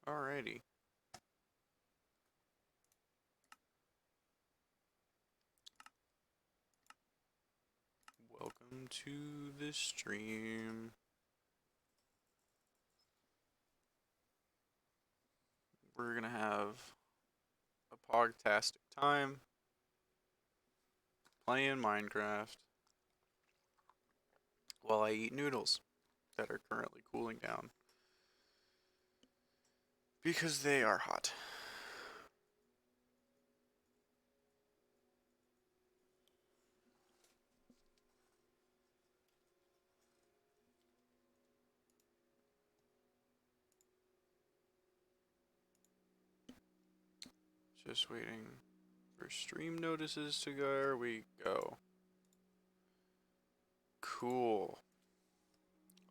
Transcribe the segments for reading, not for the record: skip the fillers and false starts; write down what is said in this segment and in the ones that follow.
Alrighty. Welcome to the stream. We're gonna have a pogtastic time playing Minecraft while I eat noodles that are currently cooling down because they are hot. Just waiting for stream notices to go. There we go. Cool.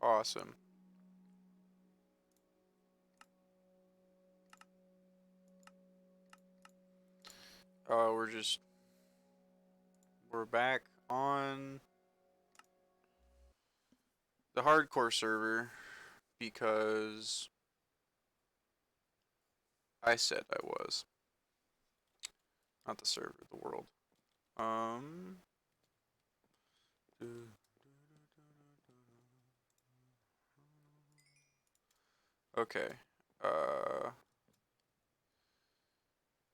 Awesome. We're back on the hardcore server because I said I was. Not the server, the world. Um. Okay. Uh.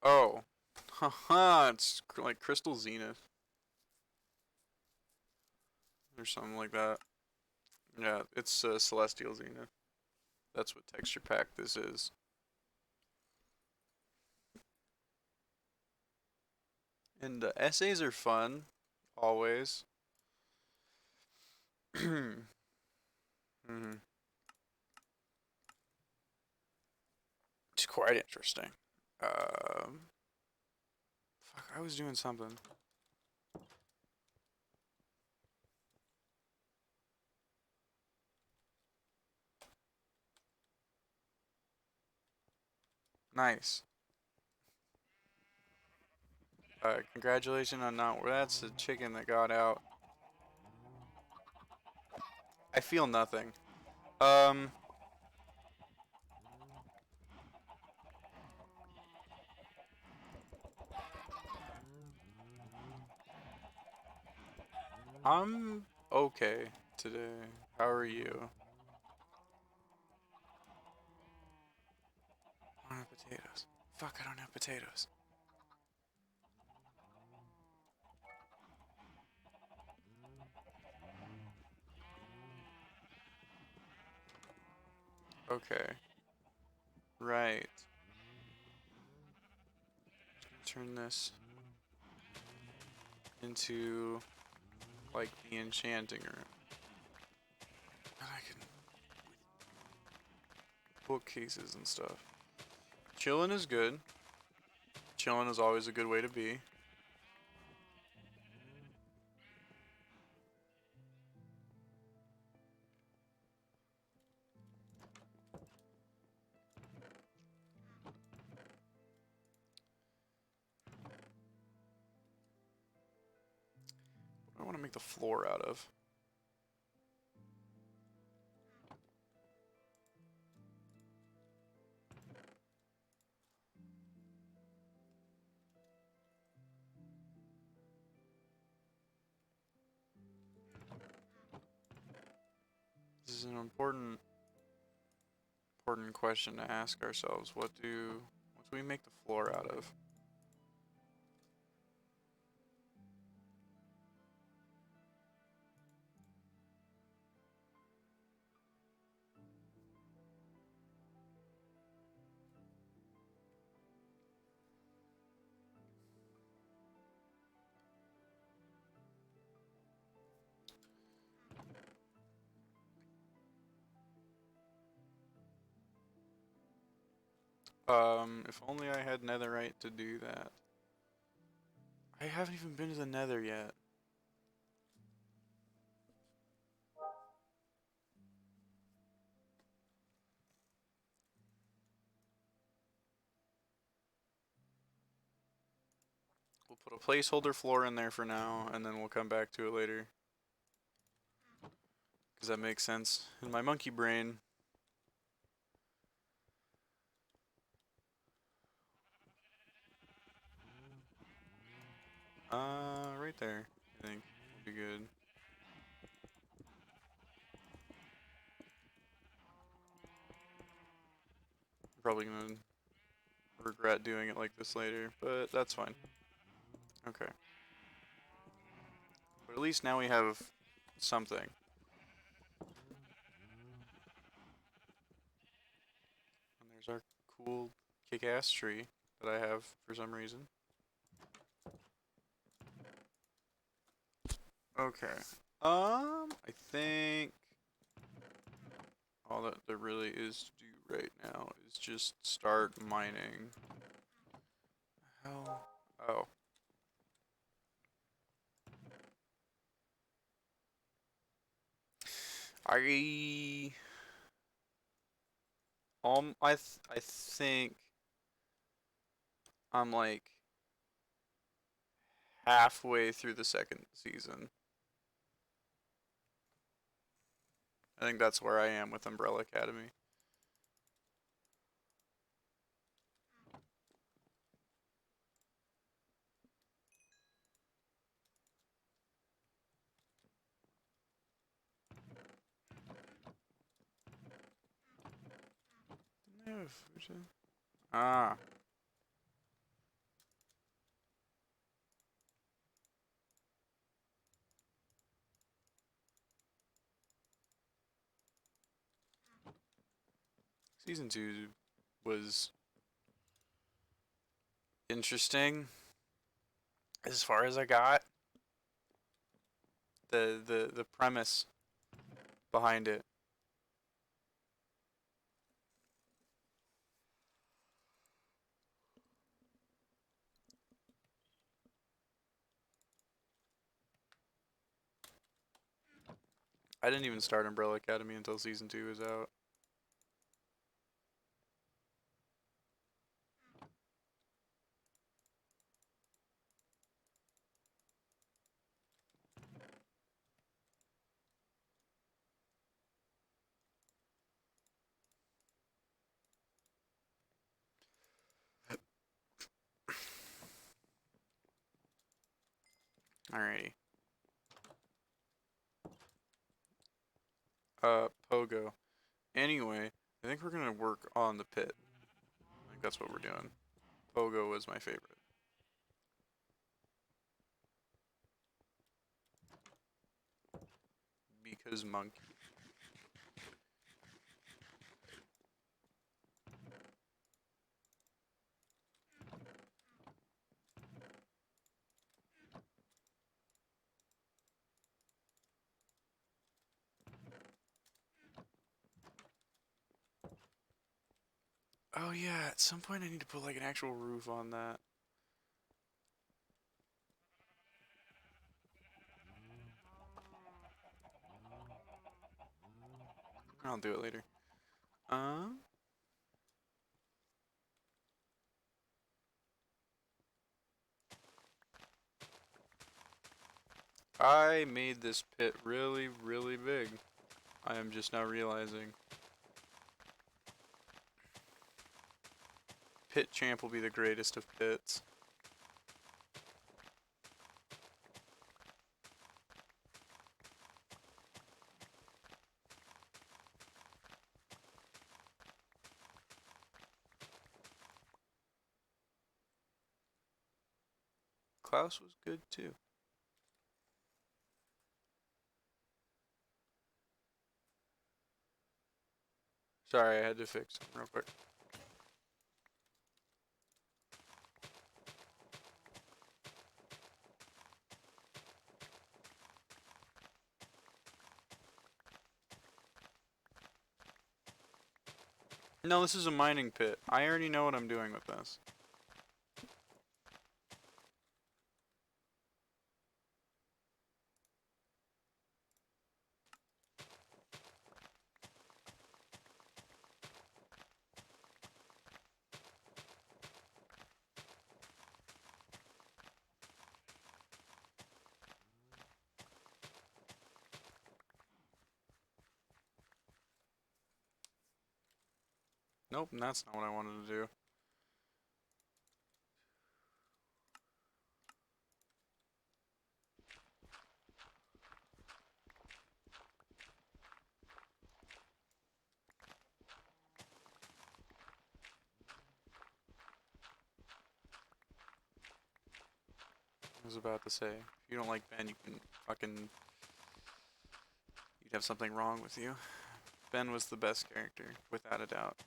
Oh. Haha, it's like Crystal Zenith. Or something like that. Yeah, it's Celestial Zenith. That's what texture pack this is. And essays are fun, always. hmm It's quite interesting. Fuck, I was doing something. Nice. Congratulations on not. That's a chicken that got out. I feel nothing. Um. I'm okay today. How are you? I don't have potatoes. Fuck, I don't have potatoes. Okay. Right. Turn this into like the enchanting room. And I can bookcases and stuff. Chilling is good. Chilling is always a good way to be. What do I want to make the floor out of? This is an important question to ask ourselves. What do we make the floor out of? If only I had netherite to do that. I haven't even been to the nether yet. put a placeholder floor in there for now, and then we'll come back to it later. Because that makes sense in my monkey brain. Right there, I think will be good. I'm probably gonna regret doing it like this later, but that's fine. Okay. But at least now we have something. And there's our cool kick-ass tree that I have for some reason. Okay. I think all that there really is to do right now is just start mining. Hell. Oh. I think I'm like halfway through the second season. I think that's where I am with Umbrella Academy. Ah. Season 2 was interesting as far as I got. The premise behind it. I didn't even start Umbrella Academy until season 2 was out. Alrighty. Pogo. Anyway, I think we're gonna work on the pit. I think that's what we're doing. Pogo was my favorite. Because monkey. Oh yeah, at some point I need to put like an actual roof on that. I'll do it later. I made this pit really, really big. I am just now realizing. Pit champ will be the greatest of pits. Klaus was good too. Sorry, I had to fix him real quick. No, this is a mining pit. I already know what I'm doing with this. Nope, that's not what I wanted to do. I was about to say, if you don't like Ben, you can fucking... You'd have something wrong with you. Ben was the best character, without a doubt.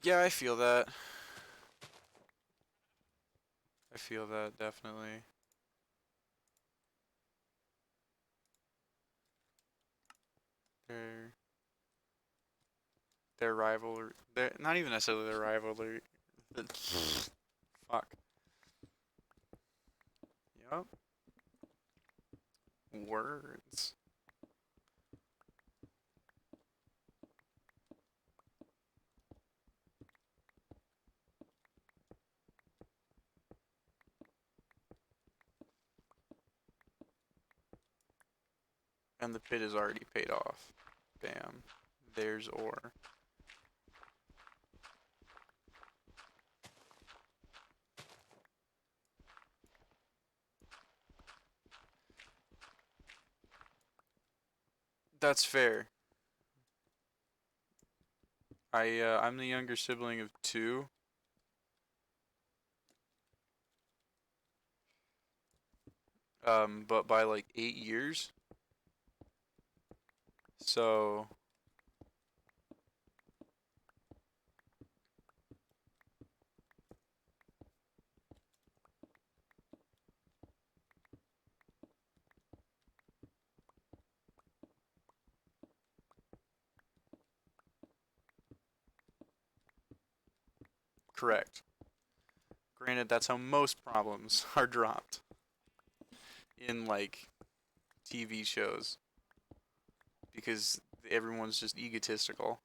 Yeah, I feel that. I feel that, definitely. Their their rivalry. They're not even necessarily their rivalry. Fuck. Yup. Words. And the pit is already paid off. Bam. There's ore. That's fair. I'm the younger sibling of two. But by like 8 years. So correct. Granted, that's how most problems are dropped in like TV shows because everyone's just egotistical.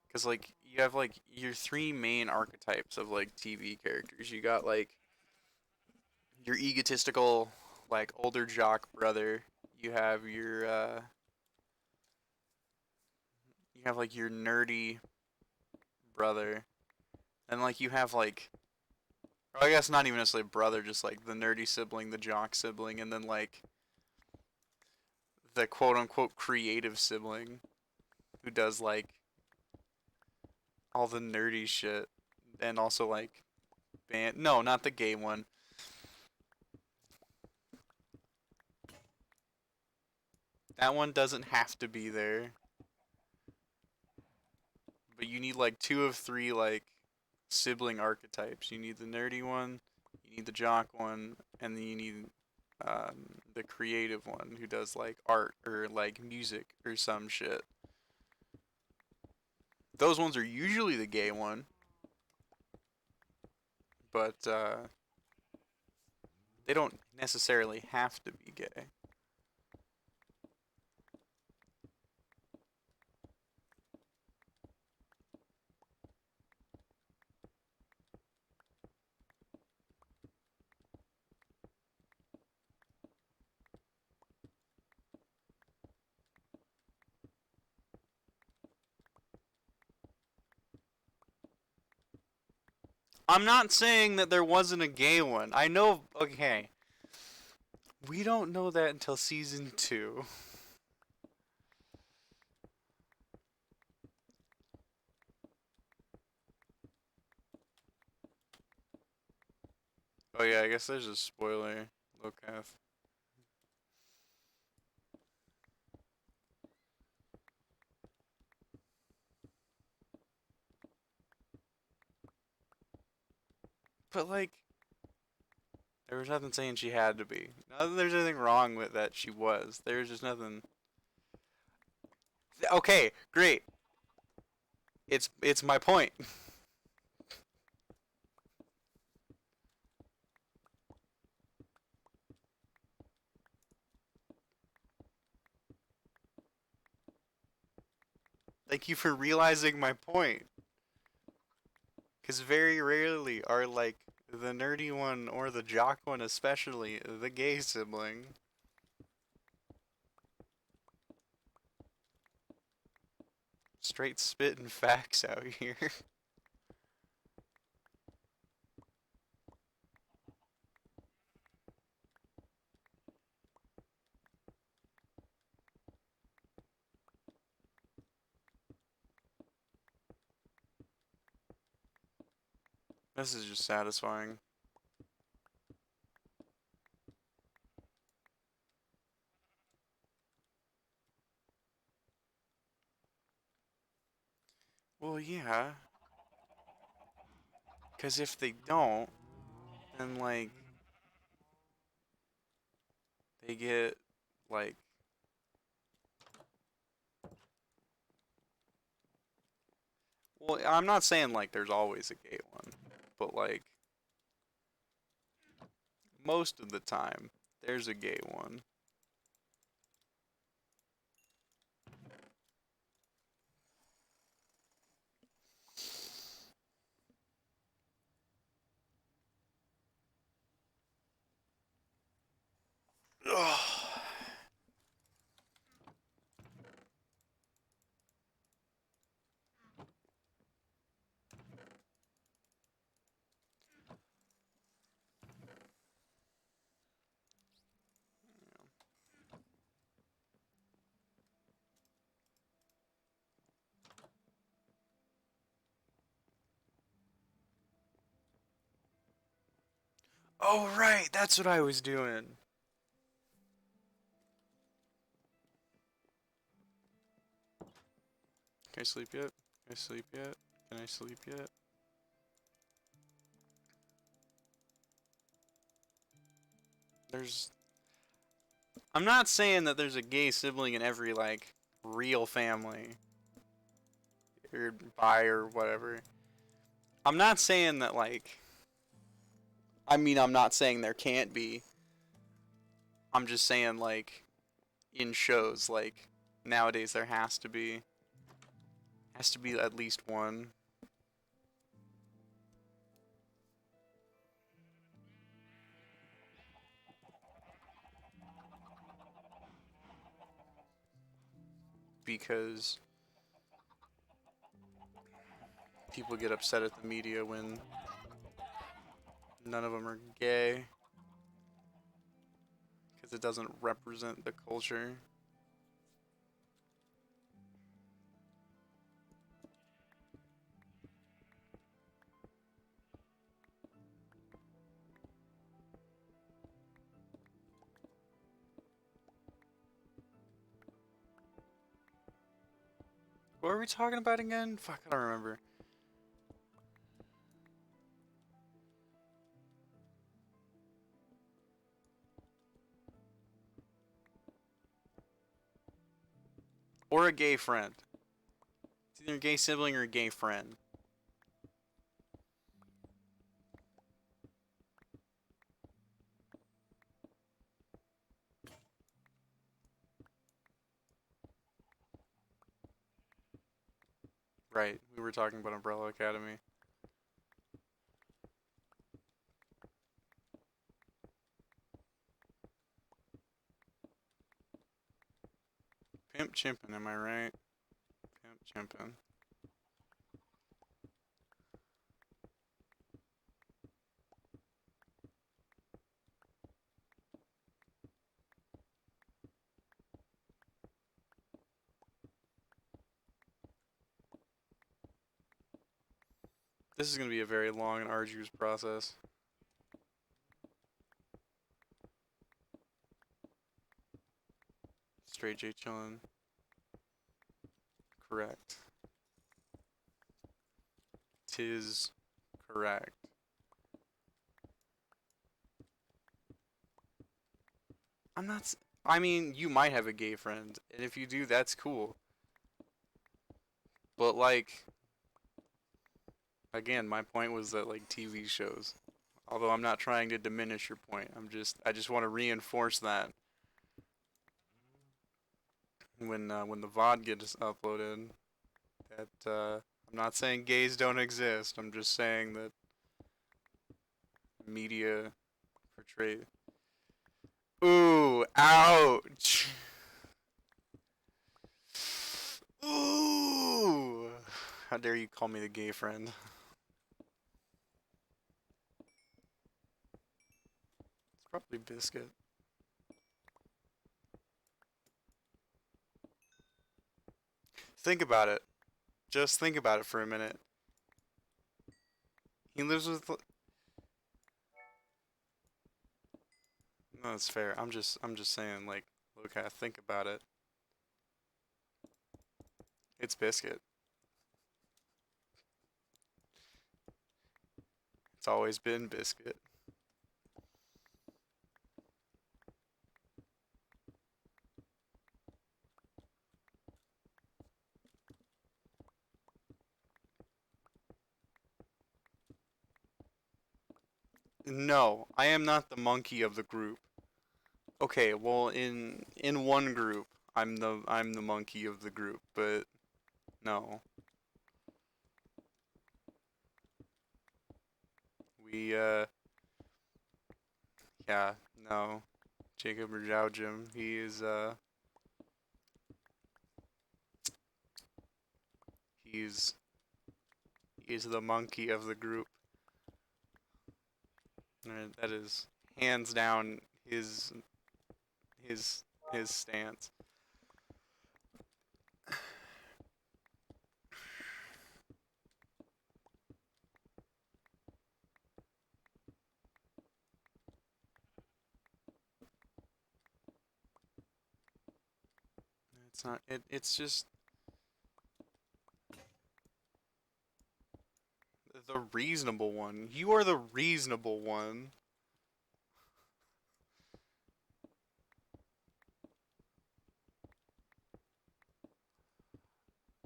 Because like you have like your three main archetypes of like TV characters. You got like your egotistical like older jock brother. You have you have like your nerdy brother, and like you have like, or I guess not even necessarily brother, just like the nerdy sibling, the jock sibling, and then like the quote unquote creative sibling who does like all the nerdy shit and also like band. No, not the gay one. That one doesn't have to be there, but you need like two of three like sibling archetypes. You need the nerdy one, you need the jock one, and then you need the creative one who does like art or like music or some shit. Those ones are usually the gay one, but they don't necessarily have to be gay. I'm not saying that there wasn't a gay one. I know. Okay, we don't know that until season two. Oh yeah, I guess there's a spoiler. Locath. But like, There was nothing saying she had to be. Not that there's anything wrong with that she was. There's just nothing. Okay, great. It's my point. Thank you for realizing my point. Because very rarely are like the nerdy one or the jock one, especially the gay sibling. Straight spitting facts out here. This is just satisfying. Well, yeah. Because if they don't, then like they get like well, I'm not saying like there's always a gay one, but like most of the time there's a gay one. Oh right, that's what I was doing. Can I sleep yet? Can I sleep yet? Can I sleep yet? There's I'm not saying that there's a gay sibling in every like real family or bi or whatever. I'm not saying that like I'm not saying there can't be. I'm just saying like in shows like nowadays there has to be at least one because people get upset at the media when none of them are gay because it doesn't represent the culture. What are we talking about again? Fuck, I don't remember. Or a gay friend. It's either a gay sibling or a gay friend. Right, we were talking about Umbrella Academy. Pimp chimpin', am I right? Pimp chimpin'. This is gonna be a very long and arduous process. Straight J chillin'. Correct. Tis correct. I'm not. I mean, you might have a gay friend, and if you do, that's cool. But like, again, my point was that like TV shows. Although I'm not trying to diminish your point, I just want to reinforce that when the VOD gets uploaded, that I'm not saying gays don't exist. I'm just saying that media portray. Ooh, ouch. Ooh. How dare you call me the gay friend? It's probably Biscuit. Think about it. Just think about it for a minute. He lives with. No, that's fair. I'm just saying. Like, look, I think about it. It's Biscuit. It's always been Biscuit. No, I am not the monkey of the group. Okay, well, in one group, I'm the monkey of the group, but no, we yeah, no, Jacob or Zhao Jim, he's he's the monkey of the group. That is hands down his his stance. It's not it. It's just the reasonable one. You are the reasonable one.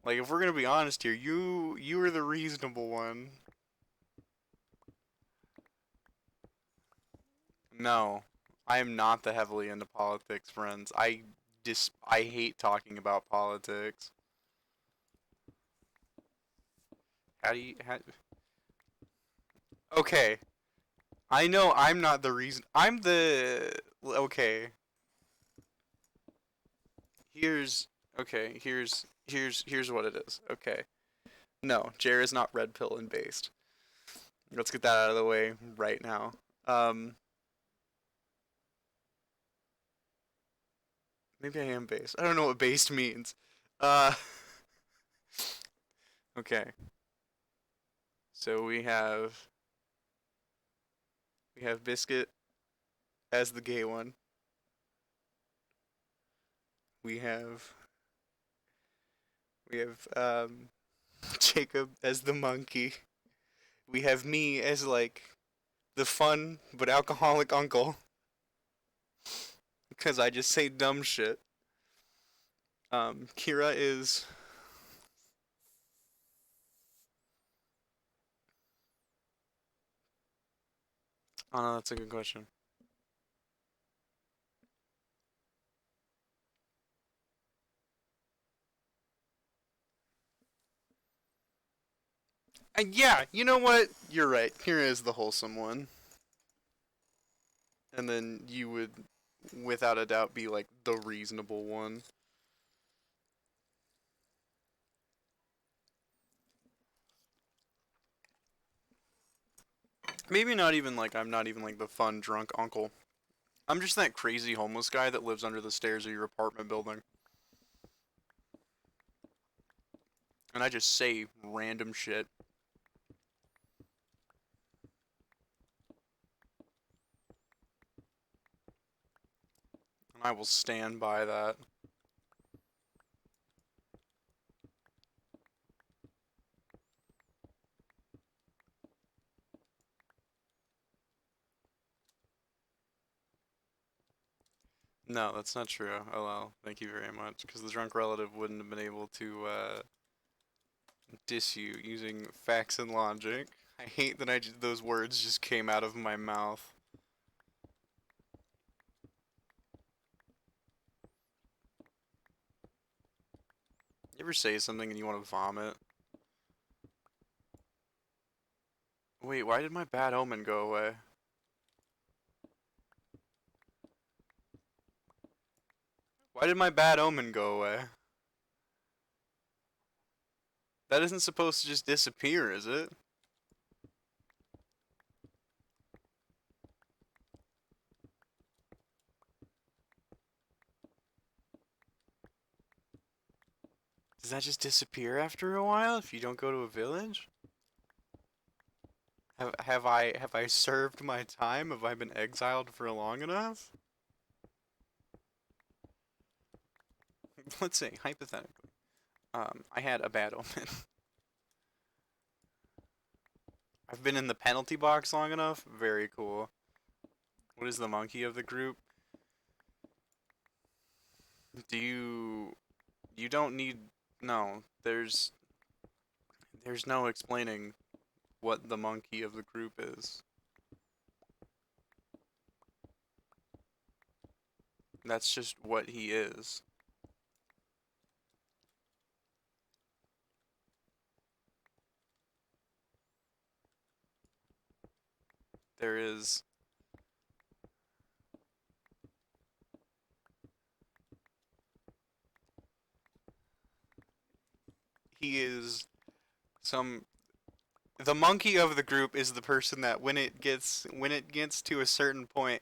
Like if we're gonna be honest here, you are the reasonable one. No, I am not the heavily into politics friends. I hate talking about politics. How do you how, Okay, I know I'm not the reason. I'm the okay. Here's here's what it is. Okay. No, Jer is not red pill and based. Let's get that out of the way right now. Um Maybe I am based. I don't know what based means. Uh okay. So we have Biscuit as the gay one. We have we have Jacob as the monkey. We have me as like the fun but alcoholic uncle because I just say dumb shit. Kira is. Oh no, that's a good question. Yeah, you know what? You're right. Kira is the wholesome one, and then you would, without a doubt, be like the reasonable one. Maybe not even like I'm not even like the fun drunk uncle. I'm just that crazy homeless guy that lives under the stairs of your apartment building. And I just say random shit. And I will stand by that. No, that's not true. Oh well, thank you very much. Because the drunk relative wouldn't have been able to diss you using facts and logic. I hate that those words just came out of my mouth. You ever say something and you want to vomit? Wait, why did my bad omen go away? Why did my bad omen go away? That isn't supposed to just disappear, is it? Does that just disappear after a while if you don't go to a village? Have I served my time? Have I been exiled for long enough? Let's say hypothetically, I had a bad omen. I've been in the penalty box long enough. Very cool. What is the monkey of the group? Do you don't need no. There's no explaining what the monkey of the group is. That's just what he is. There is he is some the monkey of the group is the person that when it gets to a certain point,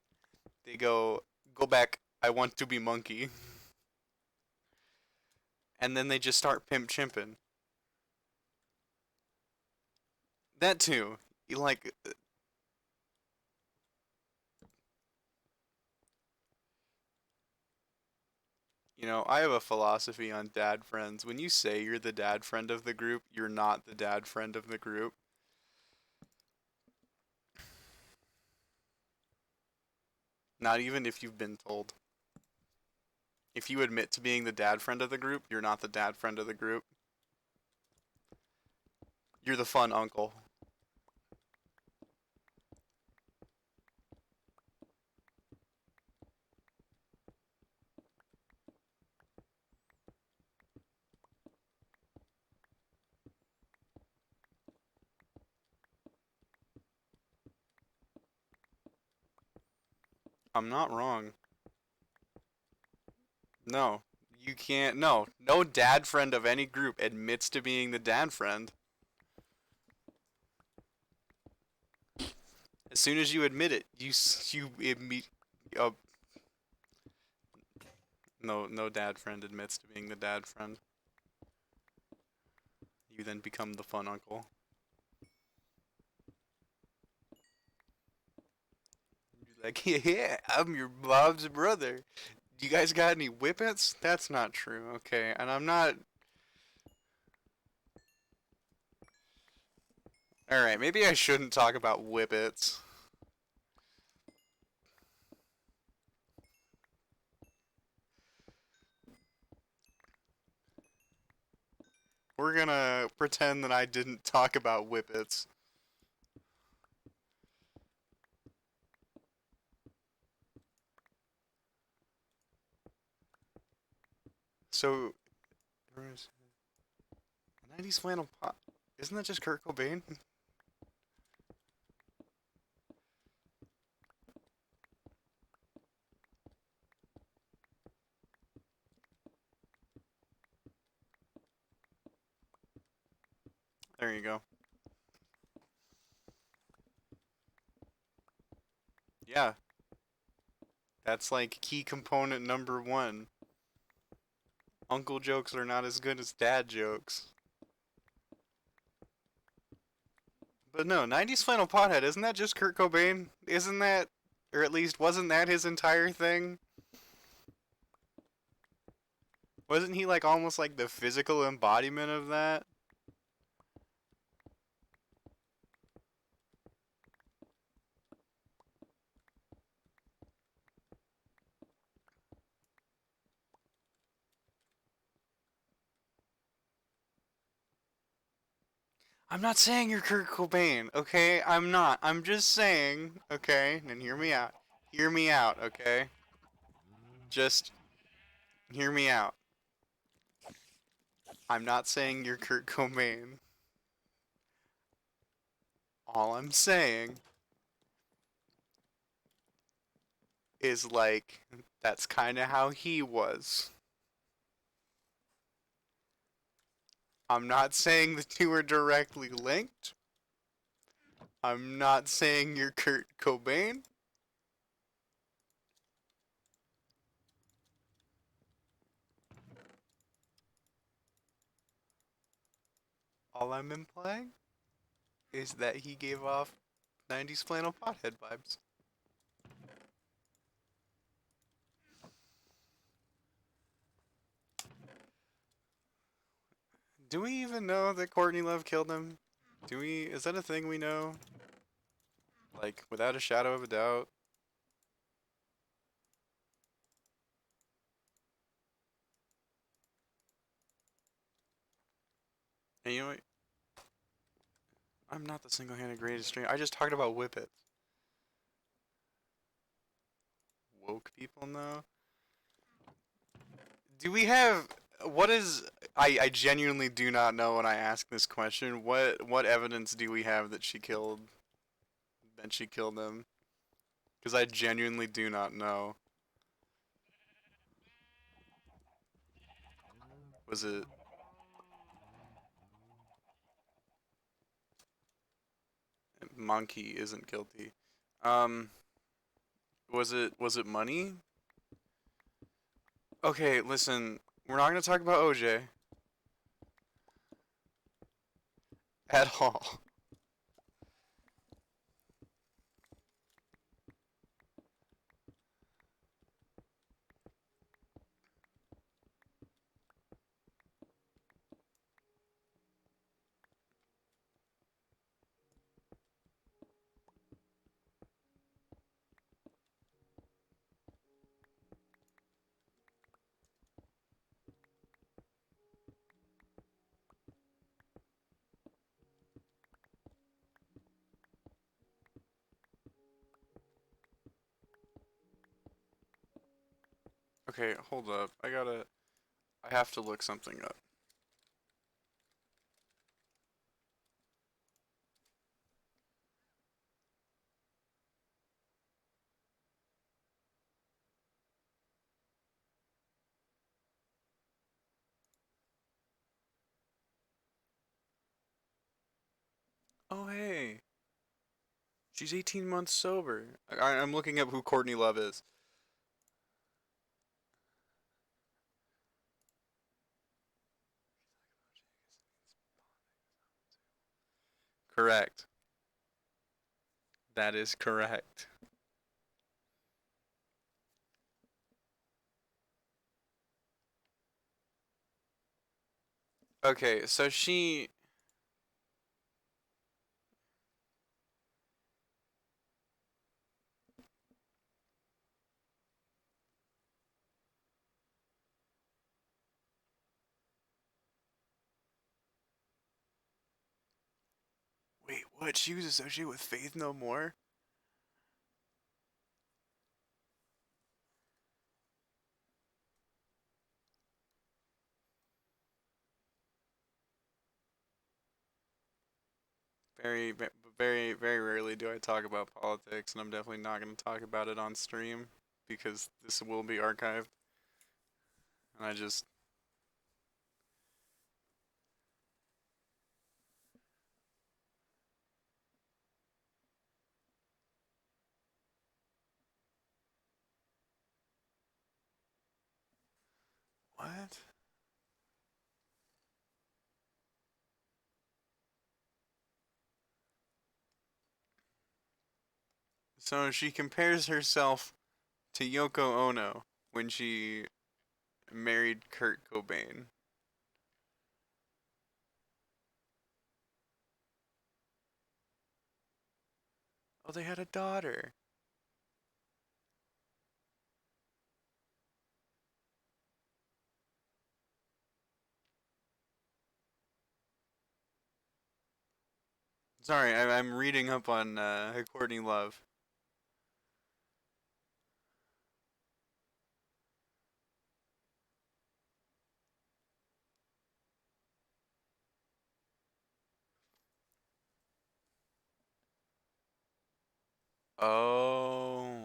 they go back. I want to be monkey, and then they just start pimp chimping. That too. You like I have a philosophy on dad friends. When you say you're the dad friend of the group, you're not the dad friend of the group. Not even if you've been told. If you admit to being the dad friend of the group, you're not the dad friend of the group. You're the fun uncle. I'm not wrong. No, you can't. No, no dad friend of any group admits to being the dad friend. As soon as you admit it, you admit. Uh, no dad friend admits to being the dad friend. You then become the fun uncle. You're like, yeah, I'm your Bob's brother. You guys got any whippets? That's not true. Okay, and I'm not. All right, maybe I shouldn't talk about whippets. We're gonna pretend that I didn't talk about whippets. So, 90s flannel pop. Isn't that just Kurt Cobain? There you go. Yeah, that's like key component number one. Uncle jokes are not as good as dad jokes. But no, 90s flannel pothead, isn't that just Kurt Cobain? Isn't that, or at least wasn't that his entire thing? Wasn't he like almost like the physical embodiment of that? I'm not saying you're Kurt Cobain, okay? I'm not. I'm just saying, okay? And hear me out. Hear me out, okay? Just hear me out. I'm not saying you're Kurt Cobain. All I'm saying is like that's kind of how he was. I'm not saying the two are directly linked. I'm not saying you're Kurt Cobain. All I'm implying is that he gave off 90s flannel pothead vibes. Do we even know that Courtney Love killed him? Do we? Is that a thing we know? Like, without a shadow of a doubt? And you know what? I'm not the single-handed greatest streamer. I just talked about whippets. Woke people know? Do we have what is I genuinely do not know when I ask this question. What evidence do we have that she killed him? Because I genuinely do not know. Was it Monkey isn't guilty? Um, was it money? Okay, listen, we're not gonna talk about OJ at all. Okay, hold up. I have to look something up. Oh hey, she's 18 months sober. I'm looking up who Courtney Love is. Correct. That is correct. Okay, so she. Wait, what? She was associated with Faith No More? Very, very, very rarely do I talk about politics, and I'm definitely not going to talk about it on stream because this will be archived. And I just. What? So she compares herself to Yoko Ono when she married Kurt Cobain. Oh, they had a daughter. Sorry, I'm reading up on Courtney Love. Oh.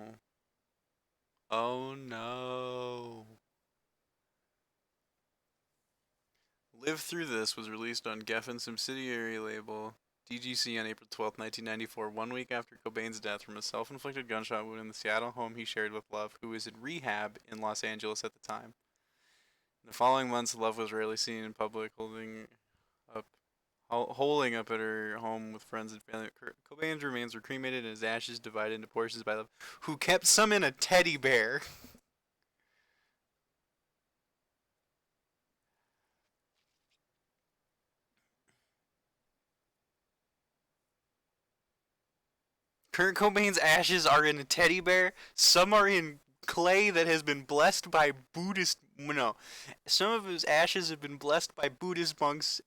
Oh no. Live Through This was released on Geffen's subsidiary label DGC on April 12th, 1994, 1 week after Cobain's death from a self-inflicted gunshot wound in the Seattle home he shared with Love, who was in rehab in Los Angeles at the time. In the following months, Love was rarely seen in public, up, holding up at her home with friends and family. Cobain's remains were cremated and his ashes divided into portions by Love, who kept some in a teddy bear. Kurt Cobain's ashes are in a teddy bear. Some are in clay that has been blessed by Buddhist. No, some of his ashes have been blessed by Buddhist monks,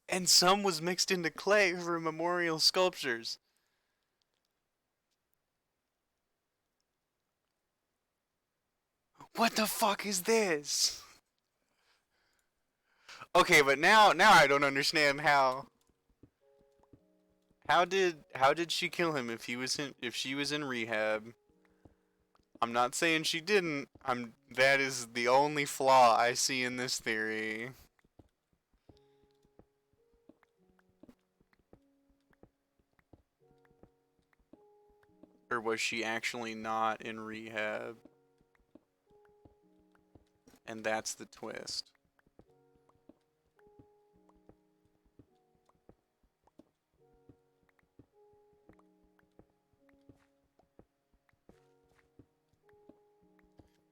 and some was mixed into clay for memorial sculptures. What the fuck is this? Okay, but now I don't understand how. How did she kill him if she was in rehab? I'm not saying she didn't. That is the only flaw I see in this theory. Or was she actually not in rehab? And that's the twist.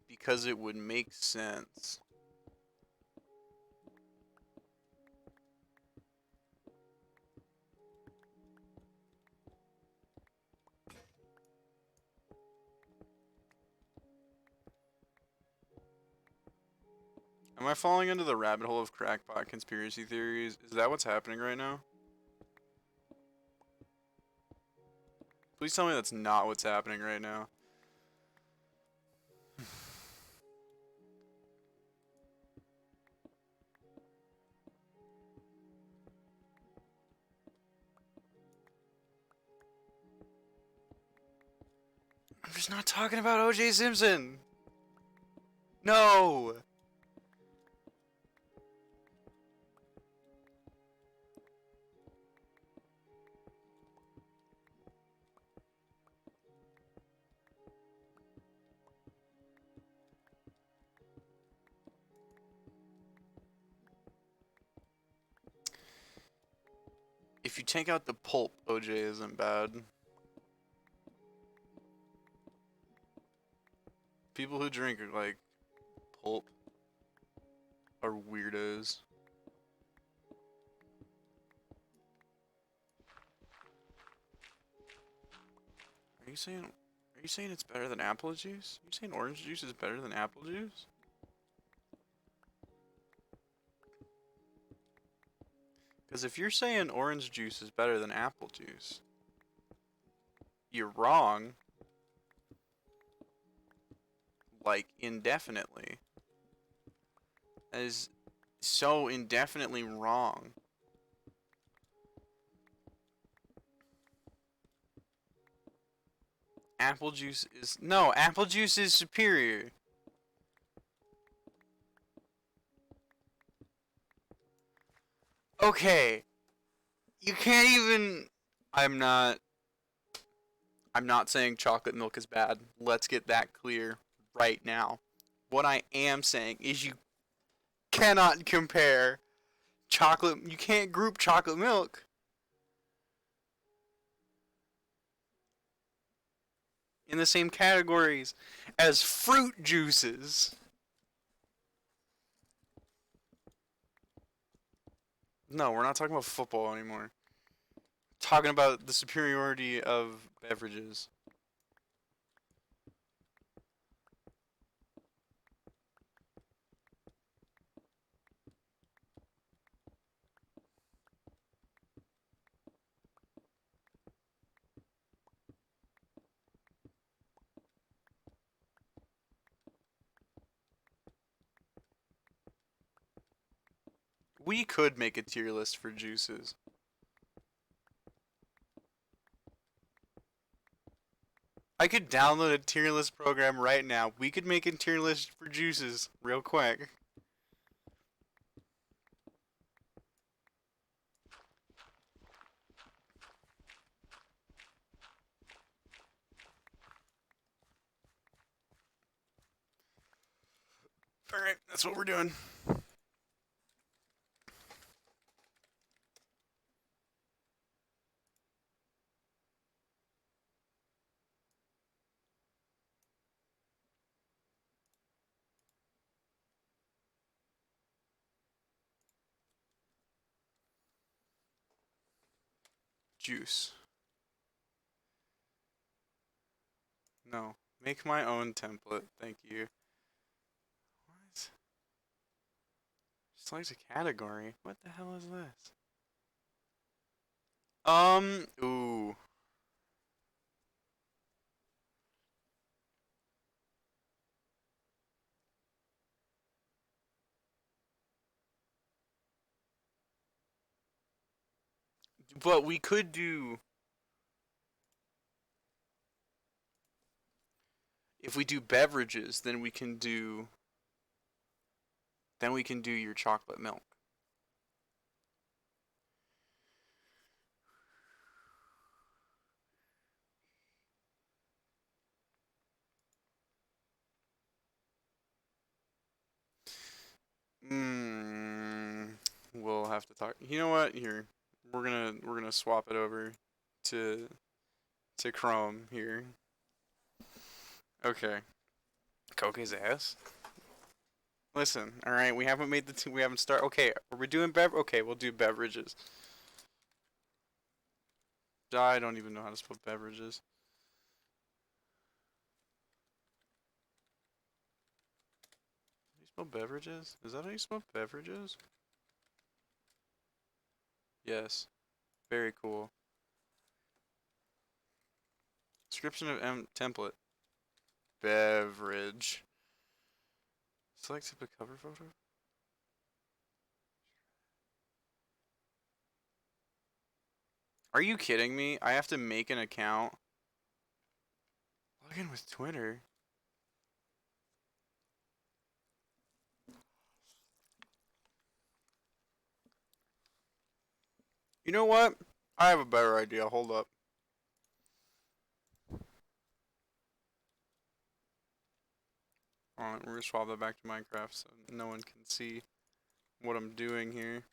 Because it would make sense. Am I falling into the rabbit hole of crackpot conspiracy theories? Is that what's happening right now? Please tell me that's not what's happening right now. I'm just not talking about O.J. Simpson. No. If you take out the pulp, OJ isn't bad. People who drink like pulp are weirdos. Are you saying it's better than apple juice? Are you saying orange juice is better than apple juice? Because if you're saying orange juice is better than apple juice, you're wrong. Like, indefinitely. That is so indefinitely wrong. Apple juice is. No, apple juice is superior. Okay. You can't even. I'm not. I'm not saying chocolate milk is bad. Let's get that clear right now. What I am saying is you cannot compare chocolate. You can't group chocolate milk in the same categories as fruit juices. No, we're not talking about football anymore. Talking about the superiority of beverages. We could make a tier list for juices. I could download a tier list program right now. We could make a tier list for juices real quick. Alright, that's what we're doing. Juice. No. Make my own template. Thank you. What? Select a category? What the hell is this? Ooh. But we could do. If we do beverages, then we can do. Then we can do your chocolate milk. Hmm. We'll have to talk. You know what? Here, we're gonna swap it over to Chrome here. Okay. Coke's ass. Listen, all right. We haven't made the we haven't start. Okay, are we doing Okay, we'll do beverages. I don't even know how to spell beverages. How do you spell beverages? Is that how you spell beverages? Yes. Very cool. Description of template. Beverage. Select type of cover photo. Are you kidding me? I have to make an account. Log in with Twitter. You know what? I have a better idea. Hold up. Alright, we're gonna swap that back to Minecraft so no one can see what I'm doing here.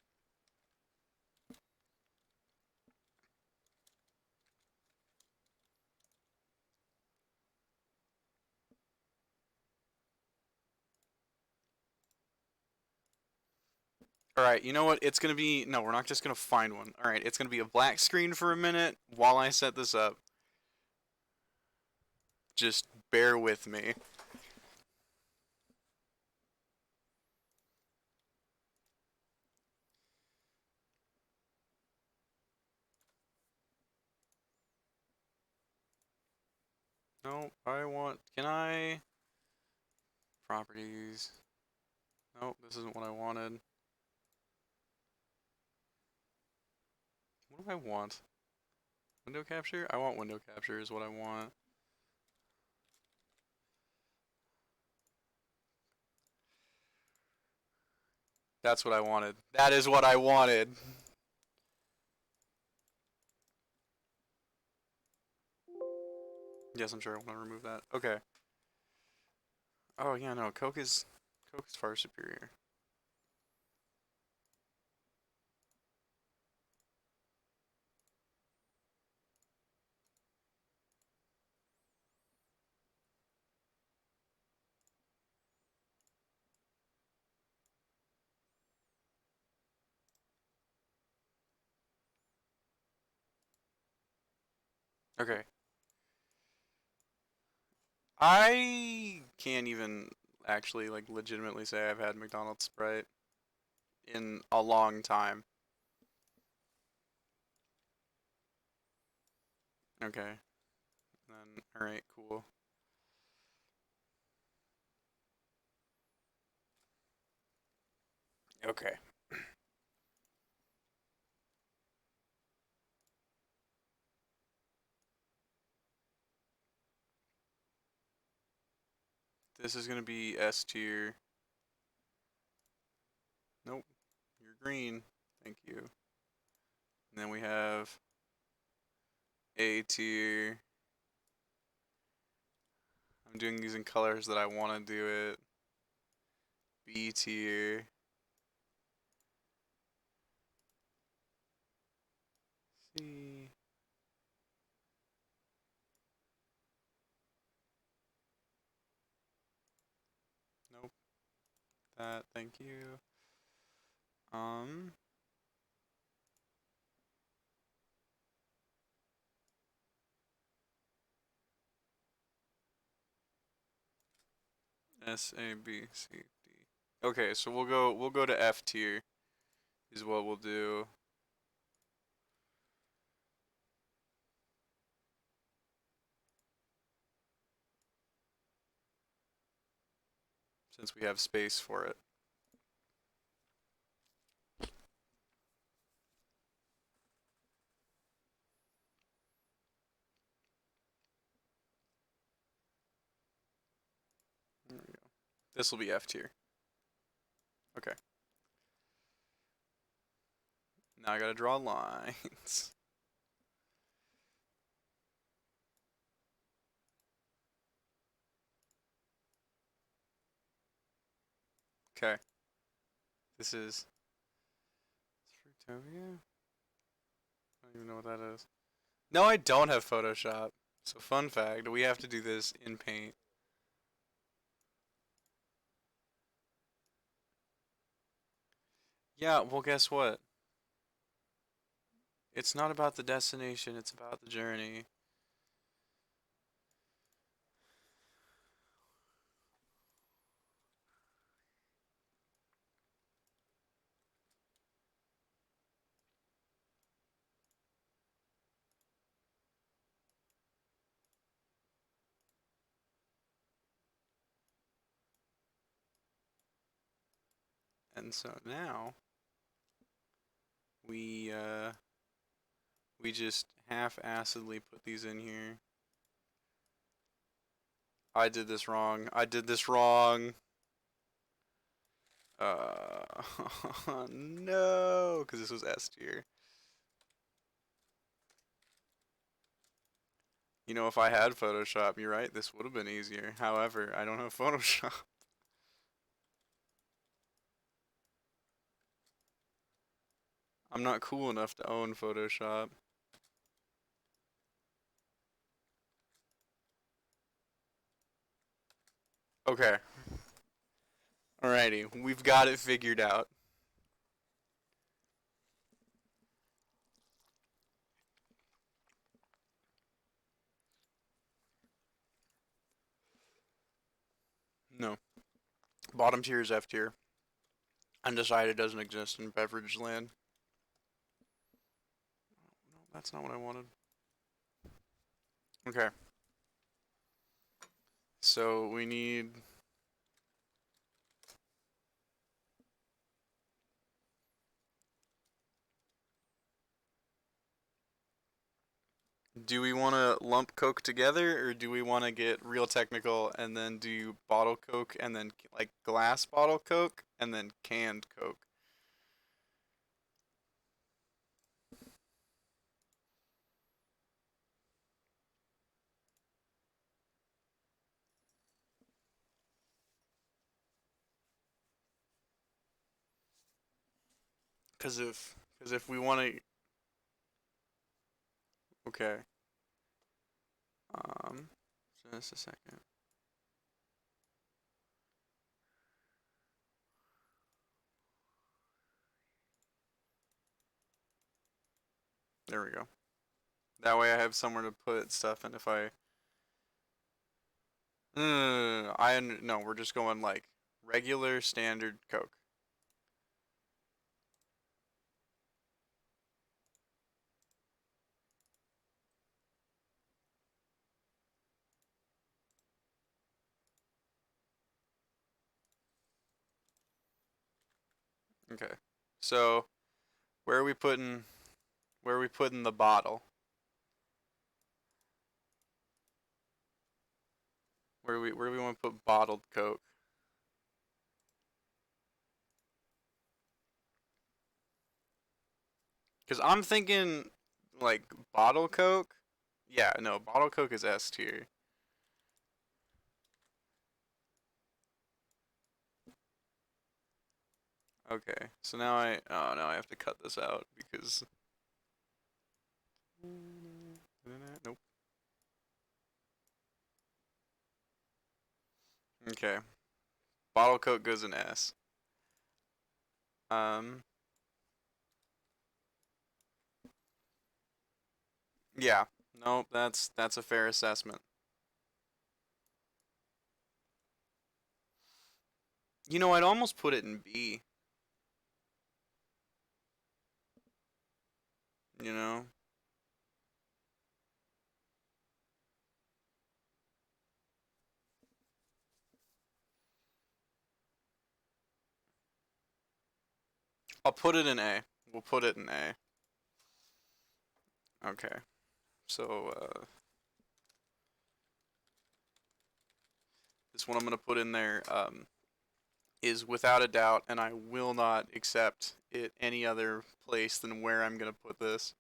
Alright, you know what? It's gonna be. No, we're not just gonna find one. Alright, it's gonna be a black screen for a minute while I set this up. Just bear with me. No, I want. Can I? Properties. Nope, this isn't what I wanted. What do I want? Window capture? I want window capture is what I want. That's what I wanted. That is what I wanted. Yes, I'm sure I want to remove that. Okay. Oh yeah, no, Coke is far superior. Okay. I can't even actually like legitimately say I've had McDonald's Sprite in a long time. Okay. Then alright, cool. Okay. This is gonna be S tier. Nope, you're green. Thank you. And then we have A tier. I'm doing these in colors that I want to do it. B tier. C. Nope. That. Thank you. Um. S A B C D. Okay, so we'll go to F tier. Is what we'll do. Since we have space for it. There we go. This will be F tier. Okay. Now I gotta draw lines. Okay. This is Fruitovia? I don't even know what that is. No, I don't have Photoshop. So fun fact, we have to do this in Paint. Yeah, well guess what? It's not about the destination, it's about the journey. And so now we we just half-assedly put these in here. I did this wrong. I did this wrong. No, because this was S tier. You know, if I had Photoshop, you're right, this would have been easier. However, I don't have Photoshop. I'm not cool enough to own Photoshop. Okay. Alrighty, we've got it figured out. No. Bottom tier is F tier. Undecided doesn't exist in beverage land. No, that's not what I wanted. Okay. So we need. Do we want to lump Coke together, or do we want to get real technical and then do bottle Coke and then like glass bottle Coke and then canned Coke? Because if we want to, okay. Just a second. There we go. That way I have somewhere to put stuff, and if I, no, we're just going like regular standard Coke. Okay. So where are we putting the bottle? Where do we want to put bottled Coke? Because I'm thinking like bottle Coke. Yeah, no, bottle Coke is S tier. Okay, so now I have to cut this out because nope. Okay, bottle Coke goes in S. Um, yeah, nope, that's a fair assessment. You know, I'd almost put it in B. You know, I'll put it in A. We'll put it in A. Okay, so this one I'm gonna put in there. Is without a doubt, and I will not accept it any other place than where I'm gonna put this.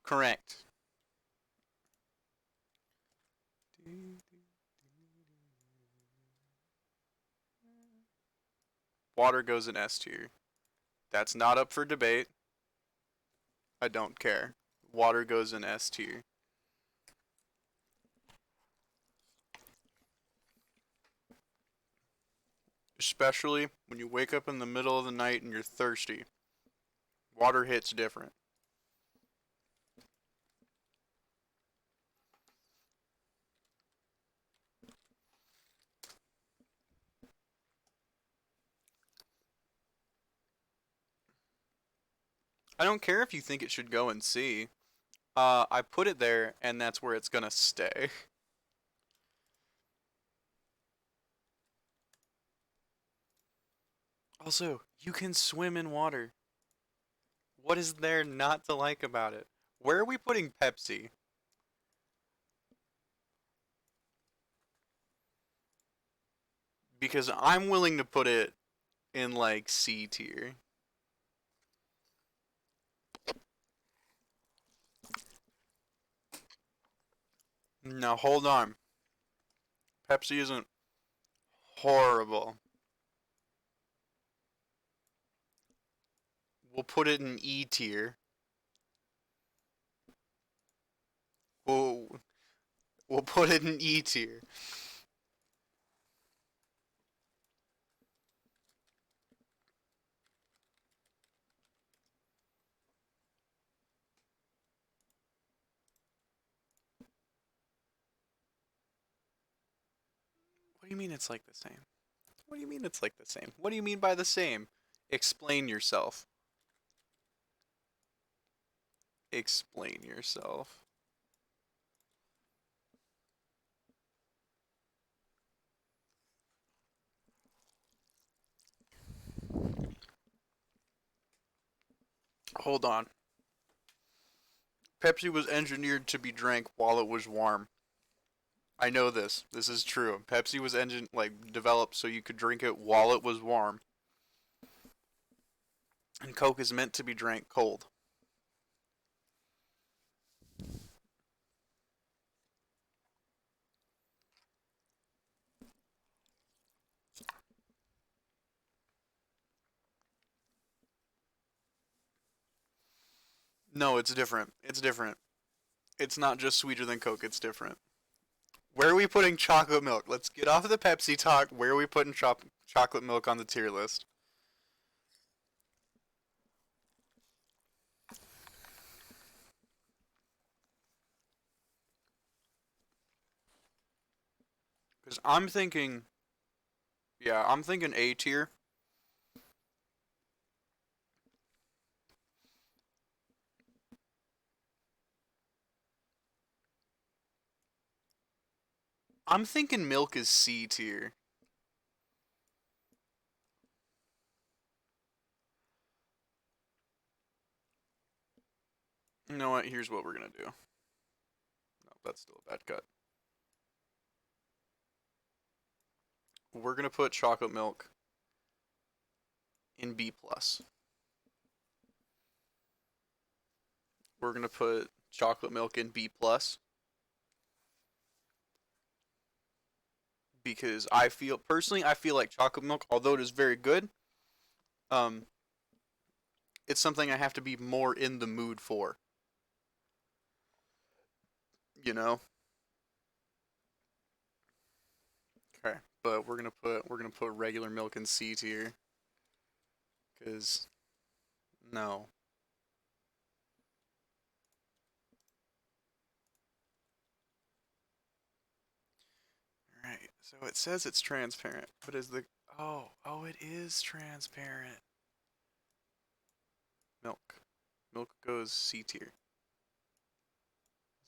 Correct. Water goes in S tier. That's not up for debate. I don't care. Water goes in S tier. Especially when you wake up in the middle of the night and you're thirsty. Water hits different. I don't care if you think it should go in C. I put it there, and that's where it's gonna stay. Also, you can swim in water. What is there not to like about it? Where are we putting Pepsi? Because I'm willing to put it in like C tier. Now hold on. Pepsi isn't horrible. We'll put it in E tier. We'll we'll put it in E tier. What do you mean it's like the same? What do you mean it's like the same? What do you mean by the same? Explain yourself. Explain yourself. Hold on. Pepsi was engineered to be drank while it was warm. I know this. This is true. Pepsi was developed so you could drink it while it was warm. And Coke is meant to be drank cold. No, it's different. It's different. It's not just sweeter than Coke, it's different. Where are we putting chocolate milk? Let's get off of the Pepsi talk. Where are we putting chocolate milk on the tier list? Because I'm thinking, yeah, I'm thinking A tier. I'm thinking milk is C tier. You know what? Here's what we're gonna do. No, that's still a bad cut. We're gonna put chocolate milk in B plus. We're gonna put chocolate milk in B plus because I feel like chocolate milk, although it is very good, um, it's something I have to be more in the mood for. You know. Okay, but we're gonna put regular milk in C tier because no. All right, so it says it's transparent, but is the oh it is transparent. Milk, milk goes C tier.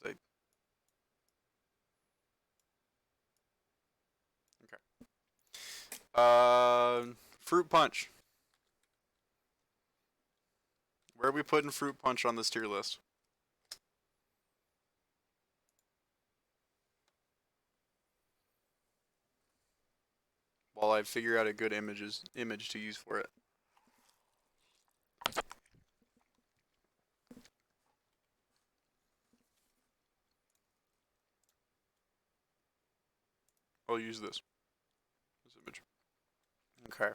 Like okay. Fruit punch. Where are we putting fruit punch on this tier list? While I figure out a good image to use for it. I'll use this image. Okay.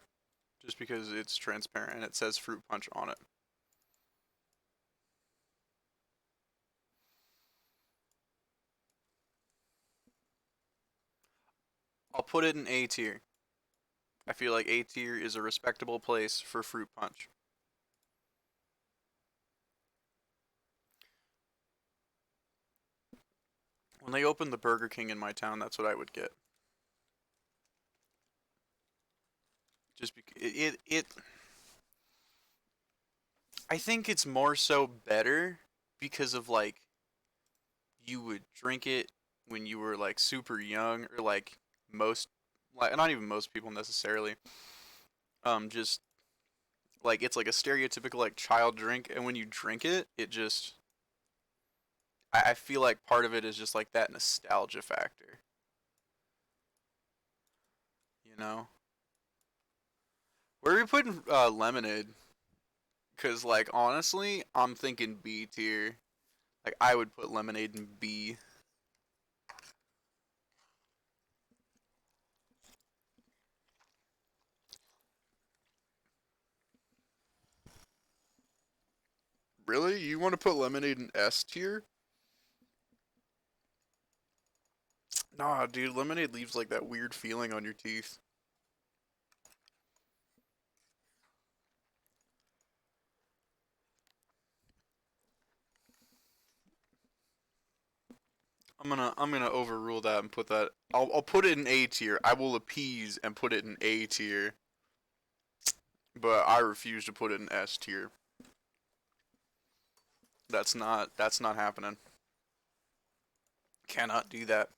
Just because it's transparent and it says fruit punch on it. I'll put it in A tier. I feel like A tier is a respectable place for fruit punch. When they opened the Burger King in my town, that's what I would get. Just because it I think it's more so better because of like you would drink it when you were like super young or like most like not even most people necessarily just like it's like a stereotypical like child drink and when you drink it it just I feel like part of it is just like that nostalgia factor, you know. Where are we putting lemonade? Cause like honestly I'm thinking B tier. Like I would put lemonade in B. Really? You want to put lemonade in S tier? Nah, dude, lemonade leaves like that weird feeling on your teeth. I'm gonna overrule that and put that. I'll put it in A tier. I will appease and put it in A tier, but I refuse to put it in S tier. That's not happening. Cannot do that.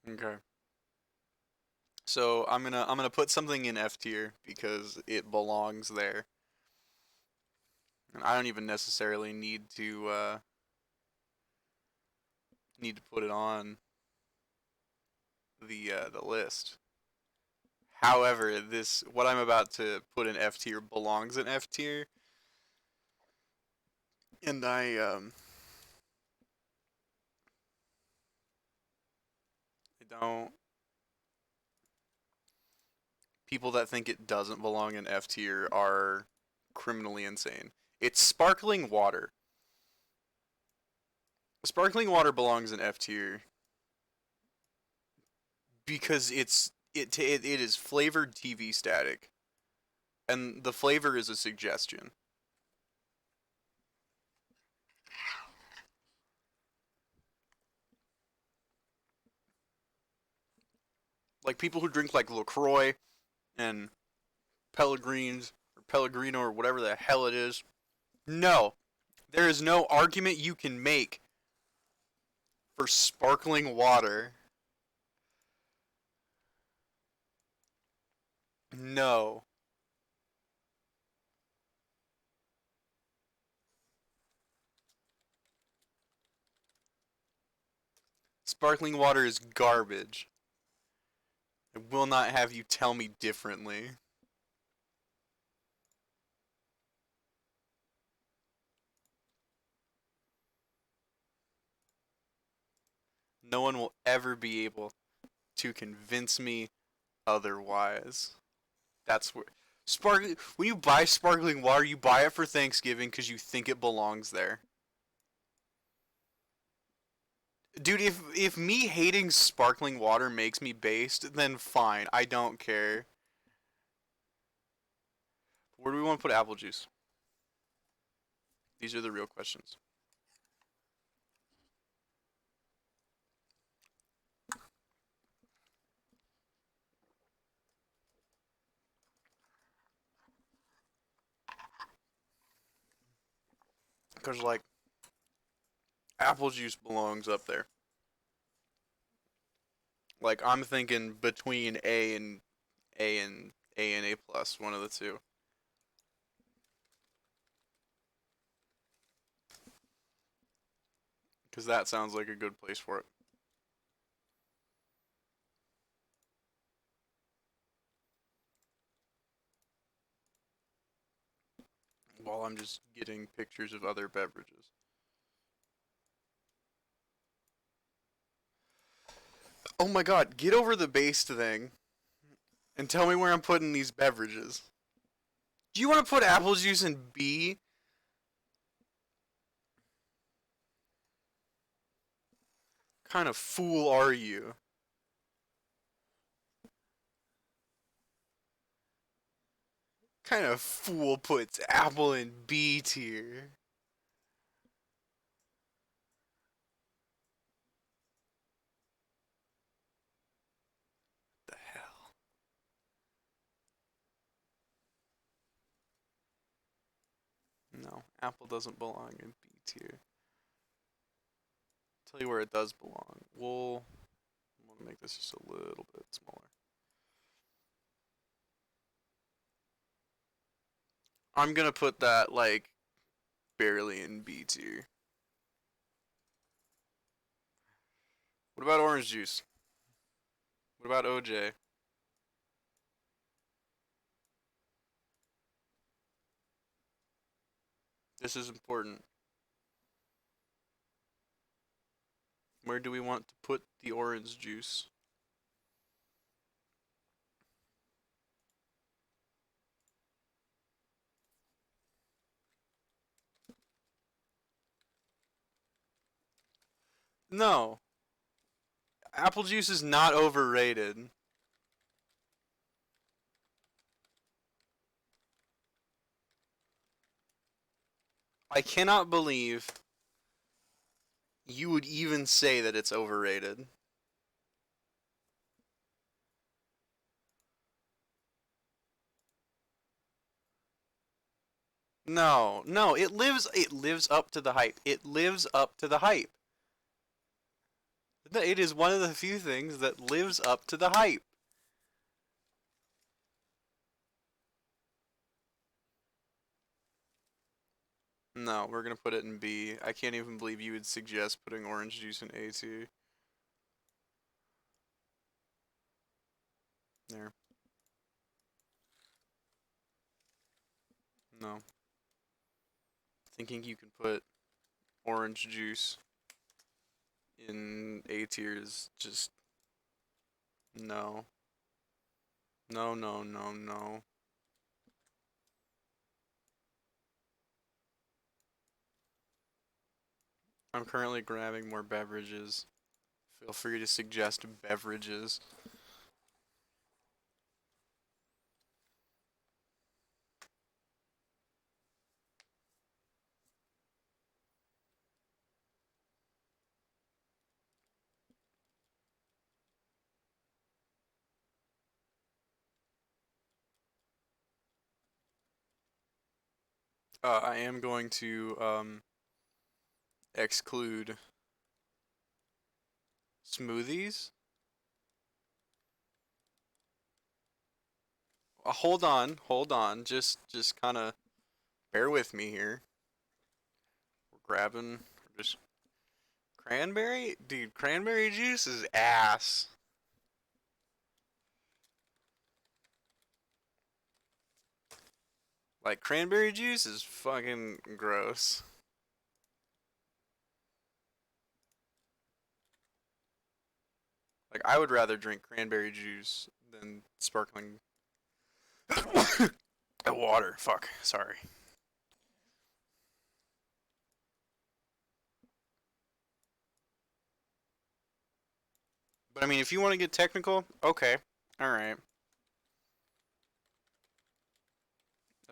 Okay. So I'm gonna put something in F tier because it belongs there, and I don't even necessarily need to put it on the list. However, this what I'm about to put in F tier belongs in F tier, and I don't people that think it doesn't belong in F tier are criminally insane. It's sparkling water. Sparkling water belongs in F tier because it is flavored TV static, and the flavor is a suggestion. Like people who drink like Lacroix and Pellegrins or Pellegrino or whatever the hell it is. No, there is no argument you can make For sparkling water. No. Sparkling water is garbage. I will not have you tell me differently. No one will ever be able to convince me otherwise. That's where sparkling. When you buy sparkling water, you buy it for Thanksgiving because you think it belongs there. Dude, if me hating sparkling water makes me based, then fine. I don't care. Where do we want to put apple juice? These are the real questions. Because like apple juice belongs up there. Like I'm thinking between A and A plus, one of the two. Because that sounds like a good place for it. While I'm just getting pictures of other beverages. Oh my god, get over the based thing and tell me where I'm putting these beverages. Do you want to put apple juice in B? Kind of fool are you? Kind of fool puts apple in B tier? The hell? No, apple doesn't belong in B tier. Tell you where it does belong. I'm gonna make this just a little bit smaller. I'm gonna put that like barely in B tier. What about orange juice? What about OJ? This is important. Where do we want to put the orange juice? No, apple juice is not overrated. I cannot believe you would even say that it's overrated. No, no, it lives up to the hype. It lives up to the hype. It is one of the few things that lives up to the hype. No, we're gonna put it in B. I can't even believe you would suggest putting orange juice in A tier. There. No. Thinking you can put orange juice in A tier is just no. No, no, no, no. I'm currently grabbing more beverages. Feel free to suggest beverages. I am going to exclude Smoothies? Hold on. Just kind of bear with me here. We're grabbing just cranberry? Dude, cranberry juice is ass. Like, cranberry juice is fucking gross. Like, I would rather drink cranberry juice than sparkling water. Fuck, sorry. But I mean, if you want to get technical, okay. Alright.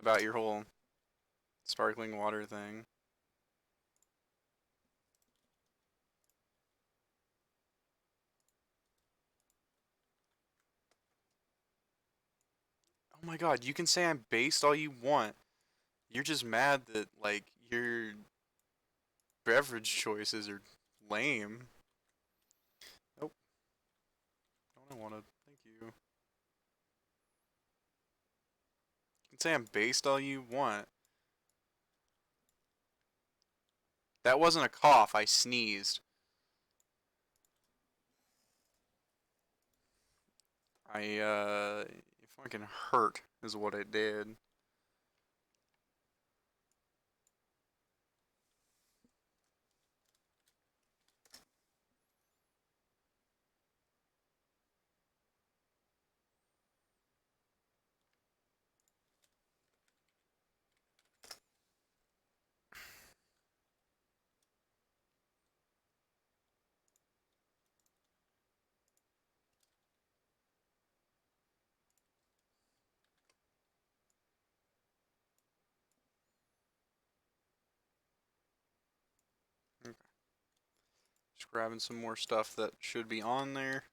About your whole sparkling water thing. Oh my god, you can say I'm based all you want. You're just mad that, like, your beverage choices are lame. Nope. Don't I want to? Thank you. You can say I'm based all you want. That wasn't a cough, I sneezed. It fucking hurt, is what it did. Okay. Just grabbing some more stuff that should be on there.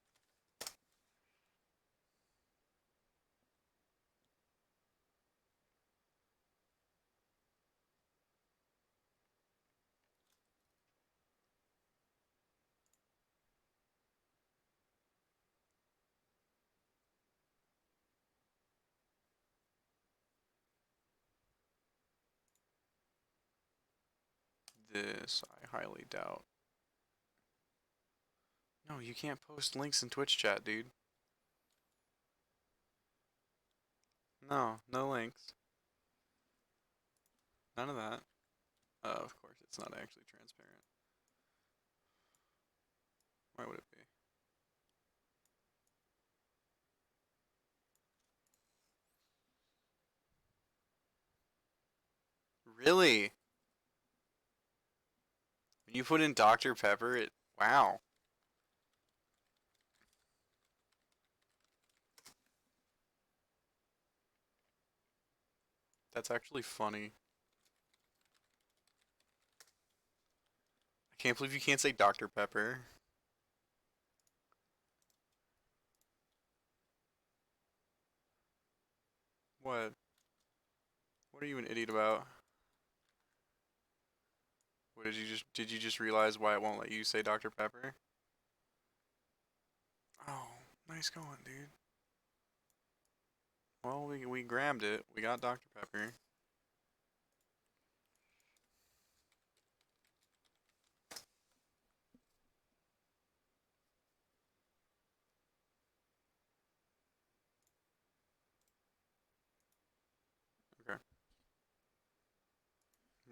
This, I highly doubt. No, you can't post links in Twitch chat, dude. No, no links. None of that. Of course, it's not actually transparent. Why would it be? Really? When you put in Dr. Pepper, it. Wow. That's actually funny. I can't believe you can't say Dr. Pepper. What? What are you an idiot about? What did you just realize why it won't let you say Dr. Pepper? Oh, nice going, dude. Well, we grabbed it. We got Dr. Pepper. Okay.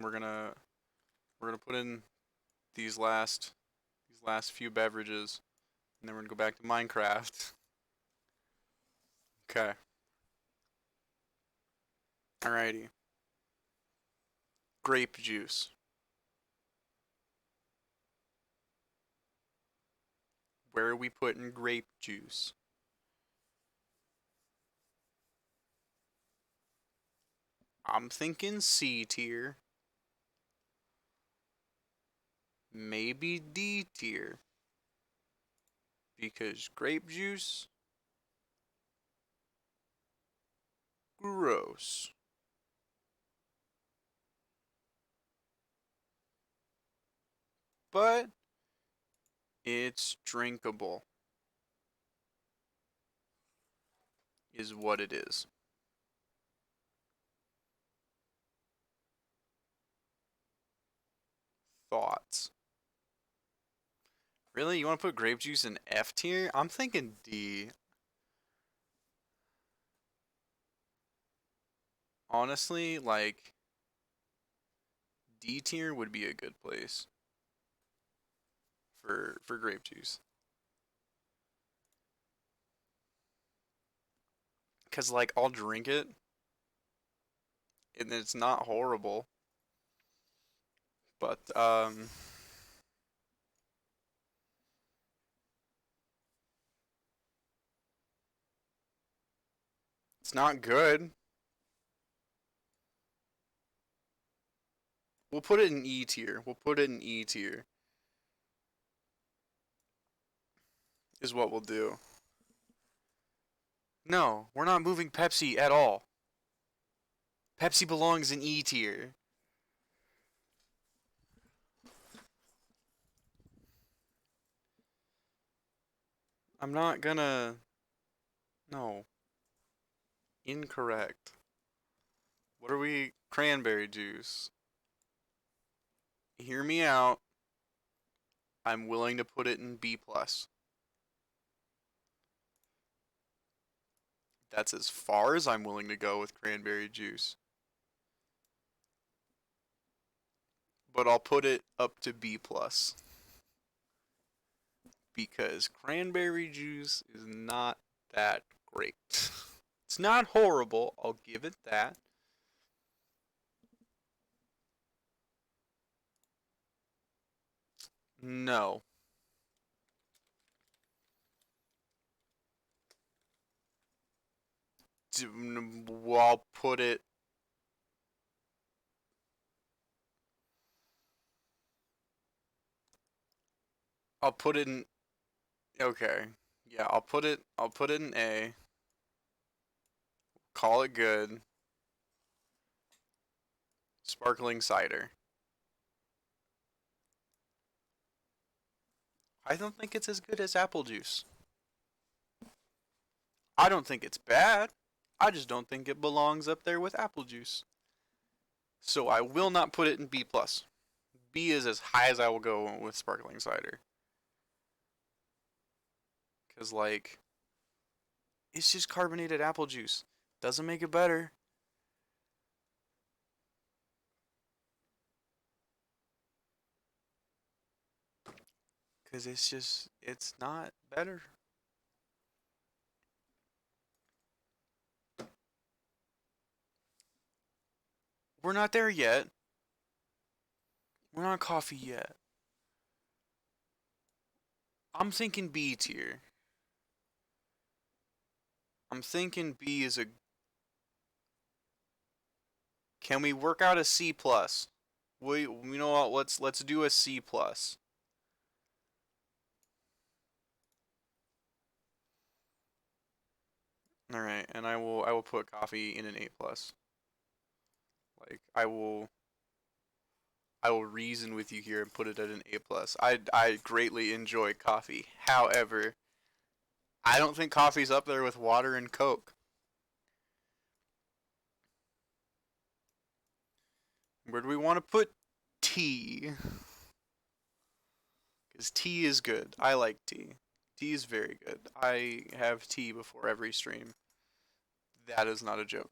We're gonna we're gonna put in these last few beverages, and then we're gonna go back to Minecraft. Okay. Alrighty. Grape juice. Where are we putting grape juice? I'm thinking C tier. Maybe D tier. Because grape juice, gross. But It's drinkable, is what it is. Thoughts? Really? You want to put grape juice in F tier? I'm thinking D. Honestly, like D tier would be a good place for grape juice. Cause like I'll drink it and it's not horrible, but it's not good. We'll put it in E tier. We'll put it in E tier. Is what we'll do. No, we're not moving Pepsi at all. Pepsi belongs in E tier. I'm not gonna. No. Incorrect. What are we? Cranberry juice. Hear me out. I'm willing to put it in B plus. That's as far as I'm willing to go with cranberry juice. But I'll put it up to B plus. Because cranberry juice is not that great. It's not horrible, I'll give it that. No. I'll put it. I'll put it in. Okay. Yeah, I'll put it. I'll put it in A. Call it good. Sparkling cider. I don't think it's as good as apple juice. I don't think it's bad. I just don't think it belongs up there with apple juice. So I will not put it in B plus. B is as high as I will go with sparkling cider. Cause like it's just carbonated apple juice. Doesn't make it better. Cause it's not better. We're not there yet. We're not coffee yet. I'm thinking B tier. I'm thinking B is a. Can we work out a C plus? You know what? Let's do a C plus. All right, and I will put coffee in an A plus. Like I will reason with you here and put it at an A plus. I greatly enjoy coffee. However, I don't think coffee's up there with water and Coke. Where do we want to put tea? Because tea is good. I like tea. Tea is very good. I have tea before every stream. That is not a joke.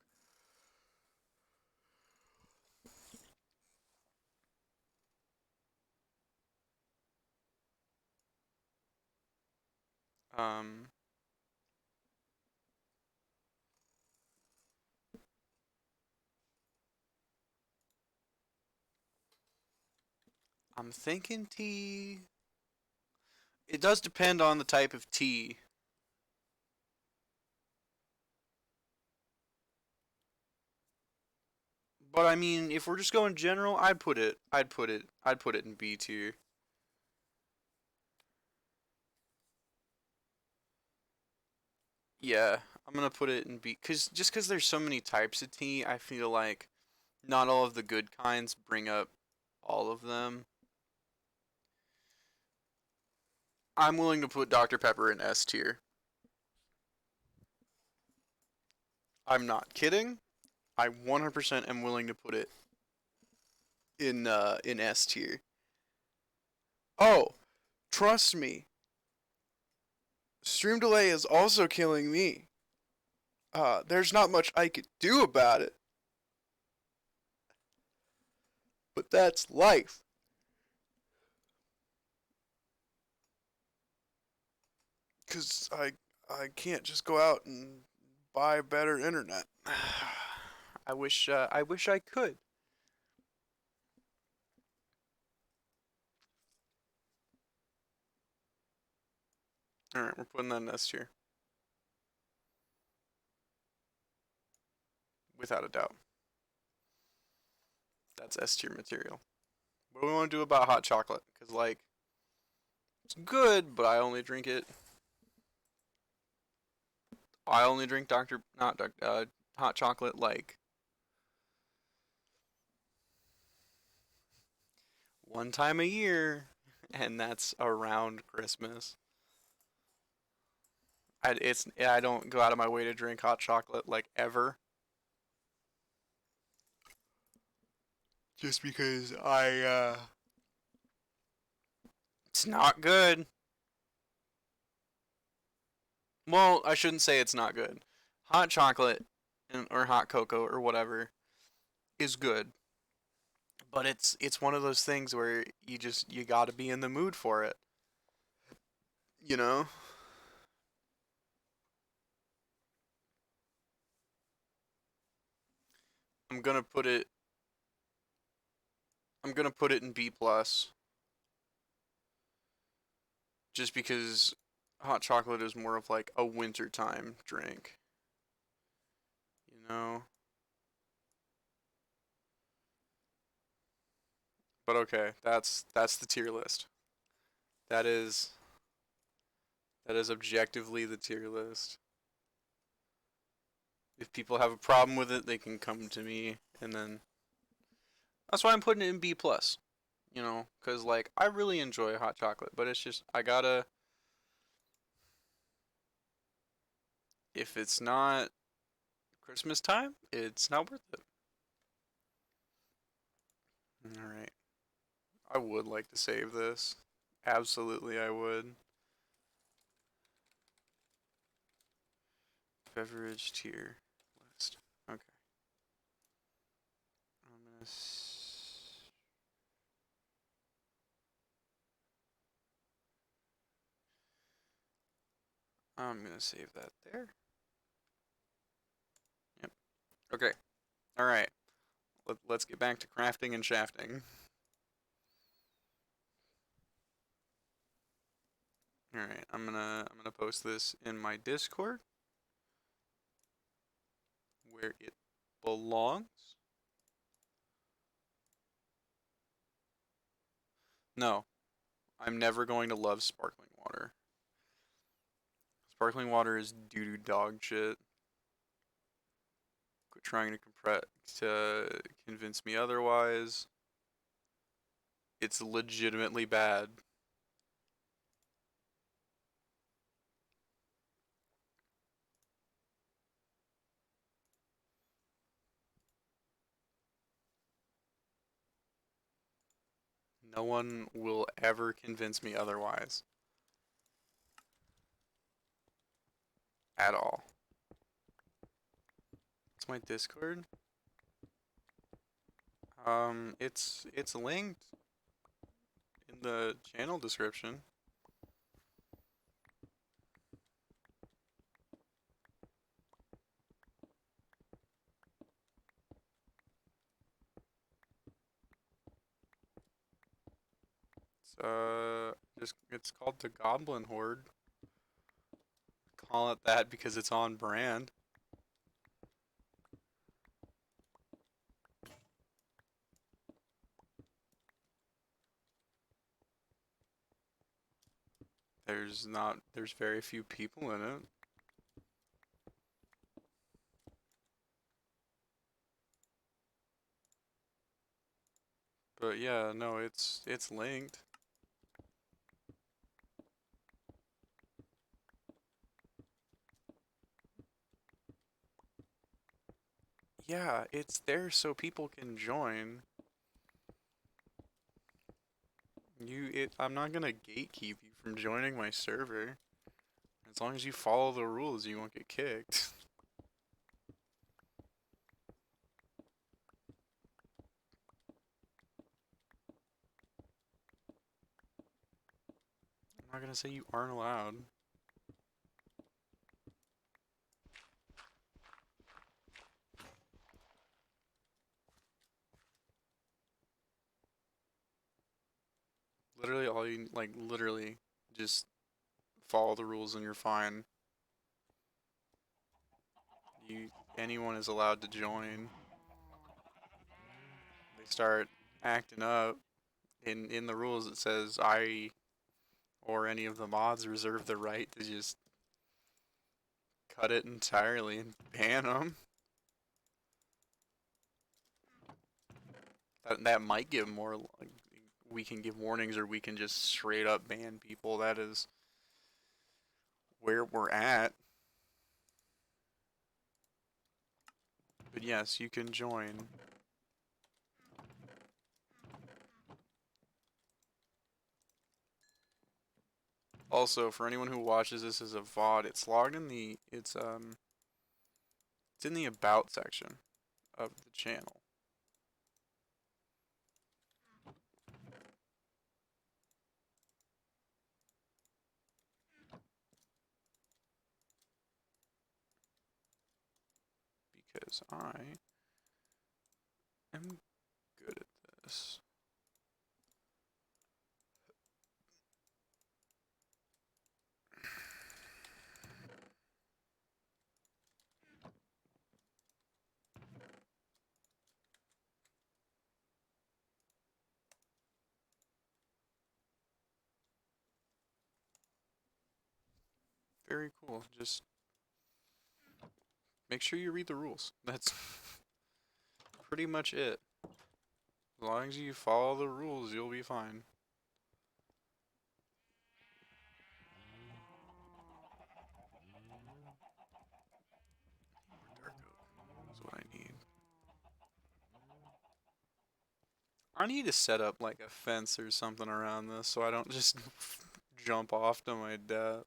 Um, I'm thinking tea. It does depend on the type of tea. But I mean, if we're just going general, I'd put it in B tier. Yeah, I'm gonna put it in B, cause there's so many types of tea, I feel like not all of the good kinds bring up all of them. I'm willing to put Dr. Pepper in S tier. I'm not kidding. I 100% am willing to put it in S tier. Oh, trust me. Stream delay is also killing me. There's not much I could do about it. But that's life. Cause I can't just go out and buy better internet. I wish I could. All right, we're putting that in S tier without a doubt. That's S tier material. What do we want to do about hot chocolate? Cause like it's good, but I only drink it. I only drink Dr. Not Dr. Hot chocolate like one time a year, and that's around Christmas. I don't go out of my way to drink hot chocolate like ever. Just because it's not good. Well, I shouldn't say it's not good. Hot chocolate or hot cocoa or whatever is good, but it's one of those things where you got to be in the mood for it. You know? I'm going to put it I'm going to put it in B plus just because hot chocolate is more of like a wintertime drink, you know? But okay, that's the tier list. That is that is objectively the tier list. If people have a problem with it, they can come to me, and then that's why I'm putting it in B plus. You know, because like I really enjoy hot chocolate, but it's just I gotta if it's not Christmas time, it's not worth it. All right, I would like to save this. Absolutely, I would. Beverage tier list. Okay, I'm gonna. I'm gonna save that there. Yep. Okay. All right. Let's get back to crafting and shafting. All right. I'm gonna post this in my Discord where it belongs. No, I'm never going to love sparkling water. Sparkling water is doo doo dog shit. Quit trying to convince me otherwise. It's legitimately bad. No one will ever convince me otherwise. At all. It's my Discord. It's linked in the channel description. It's called the Goblin Horde. Call it that because it's on brand. There's very few people in it. But yeah, no, it's linked. Yeah, it's there so people can join. I'm not gonna gatekeep you from joining my server. As long as you follow the rules, you won't get kicked. I'm not gonna say you aren't allowed. Literally, all you like, literally, just follow the rules and you're fine. You, anyone is allowed to join. They start acting up. In the rules, it says I or any of the mods reserve the right to just cut it entirely and ban them. That might give more. Like, we can give warnings, or we can just straight up ban people. That is where we're at. But yes, you can join. Also, for anyone who watches this as a VOD, it's logged in the it's in the about section of the channel. Because I am good at this. Very cool. Just make sure you read the rules. That's pretty much it. As long as you follow the rules, you'll be fine. Dark oak is what I need. I need to set up like a fence or something around this so I don't just jump off to my death.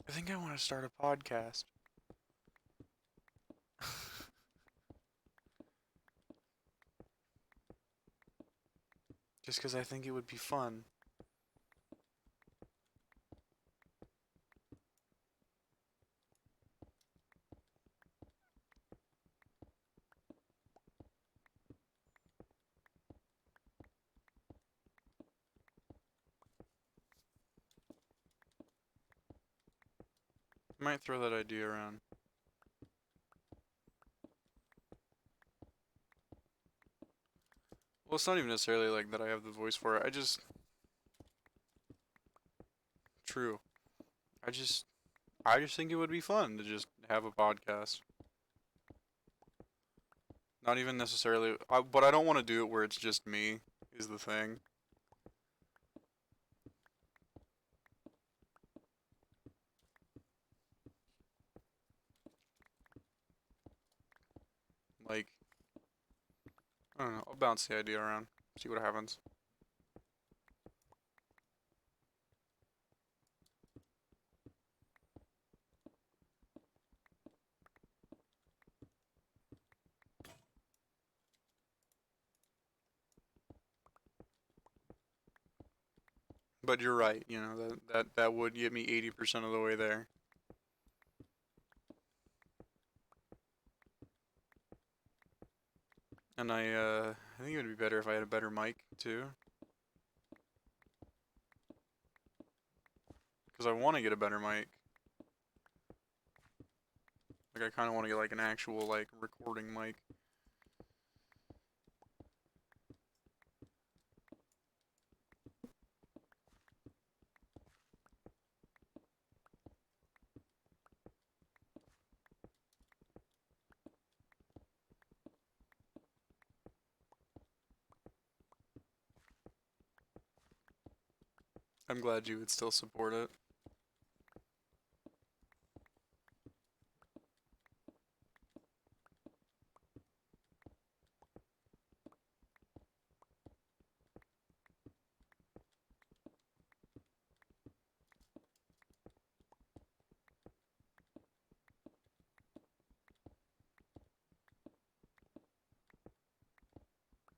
I think I want to start a podcast. Just because I think it would be fun. I might throw that idea around. Well, it's not even necessarily like that I have the voice for it. True. I just I just think it would be fun to just have a podcast. Not even necessarily, but I don't want to do it where it's just me. is the thing. Like, I don't know. I'll bounce the idea around. See what happens. But you're right, you know, that would get me 80% of the way there. And I think it would be better if I had a better mic too. Because I want to get a better mic. Like I kind of want to get like an actual like recording mic. I'm glad you would still support it.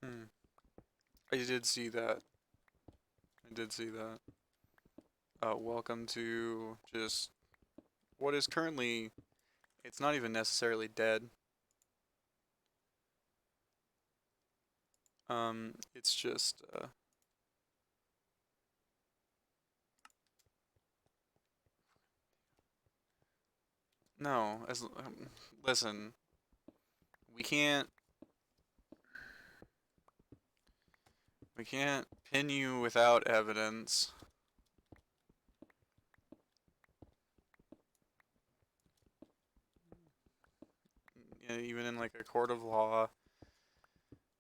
Hmm. I did see that. I did see that. Welcome to just what is currently, it's not even necessarily dead. It's just, no, listen, we can't, we can't pin you without evidence. Even in like a court of law,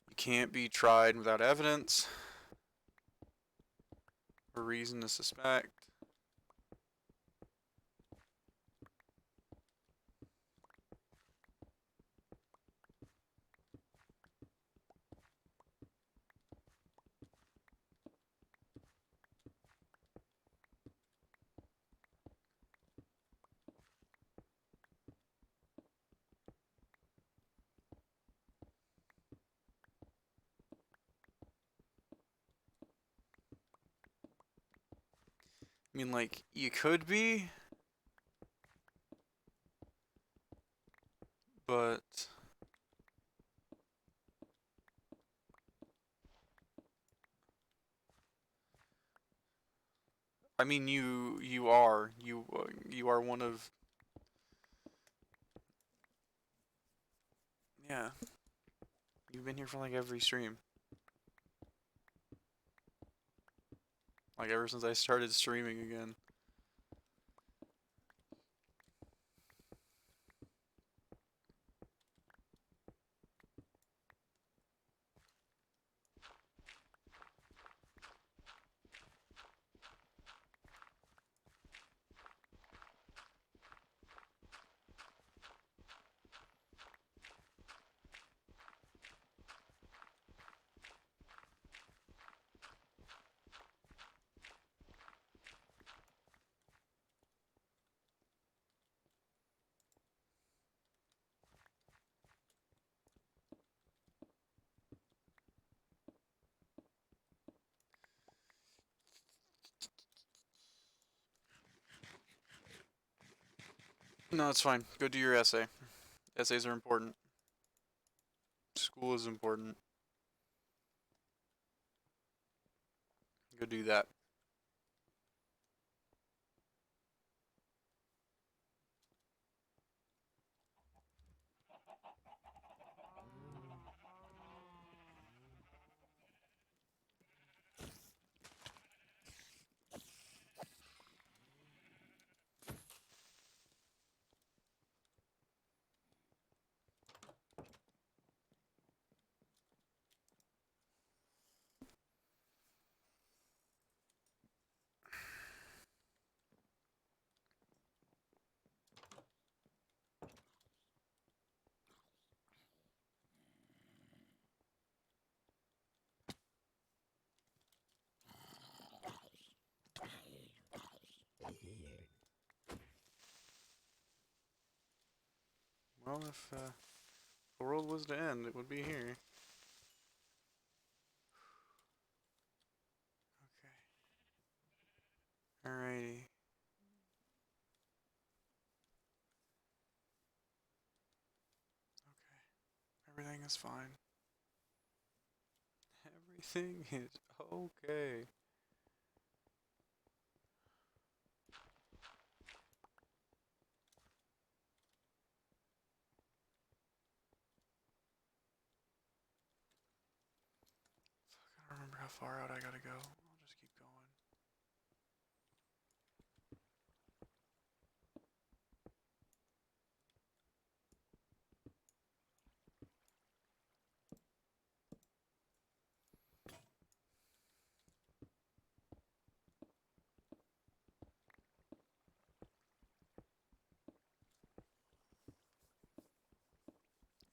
you can't be tried without evidence or reason to suspect. I mean, like, you could be, but I mean, you are one of, yeah. You've been here for like every stream, like ever since I started streaming again. No, it's fine. Go do your essay. Essays are important. School is important. Go do that. Well, if the world was to end, it would be here. Okay. Alrighty. Okay. Everything is fine. Everything is okay. I don't remember how far out I gotta go. I'll just keep going.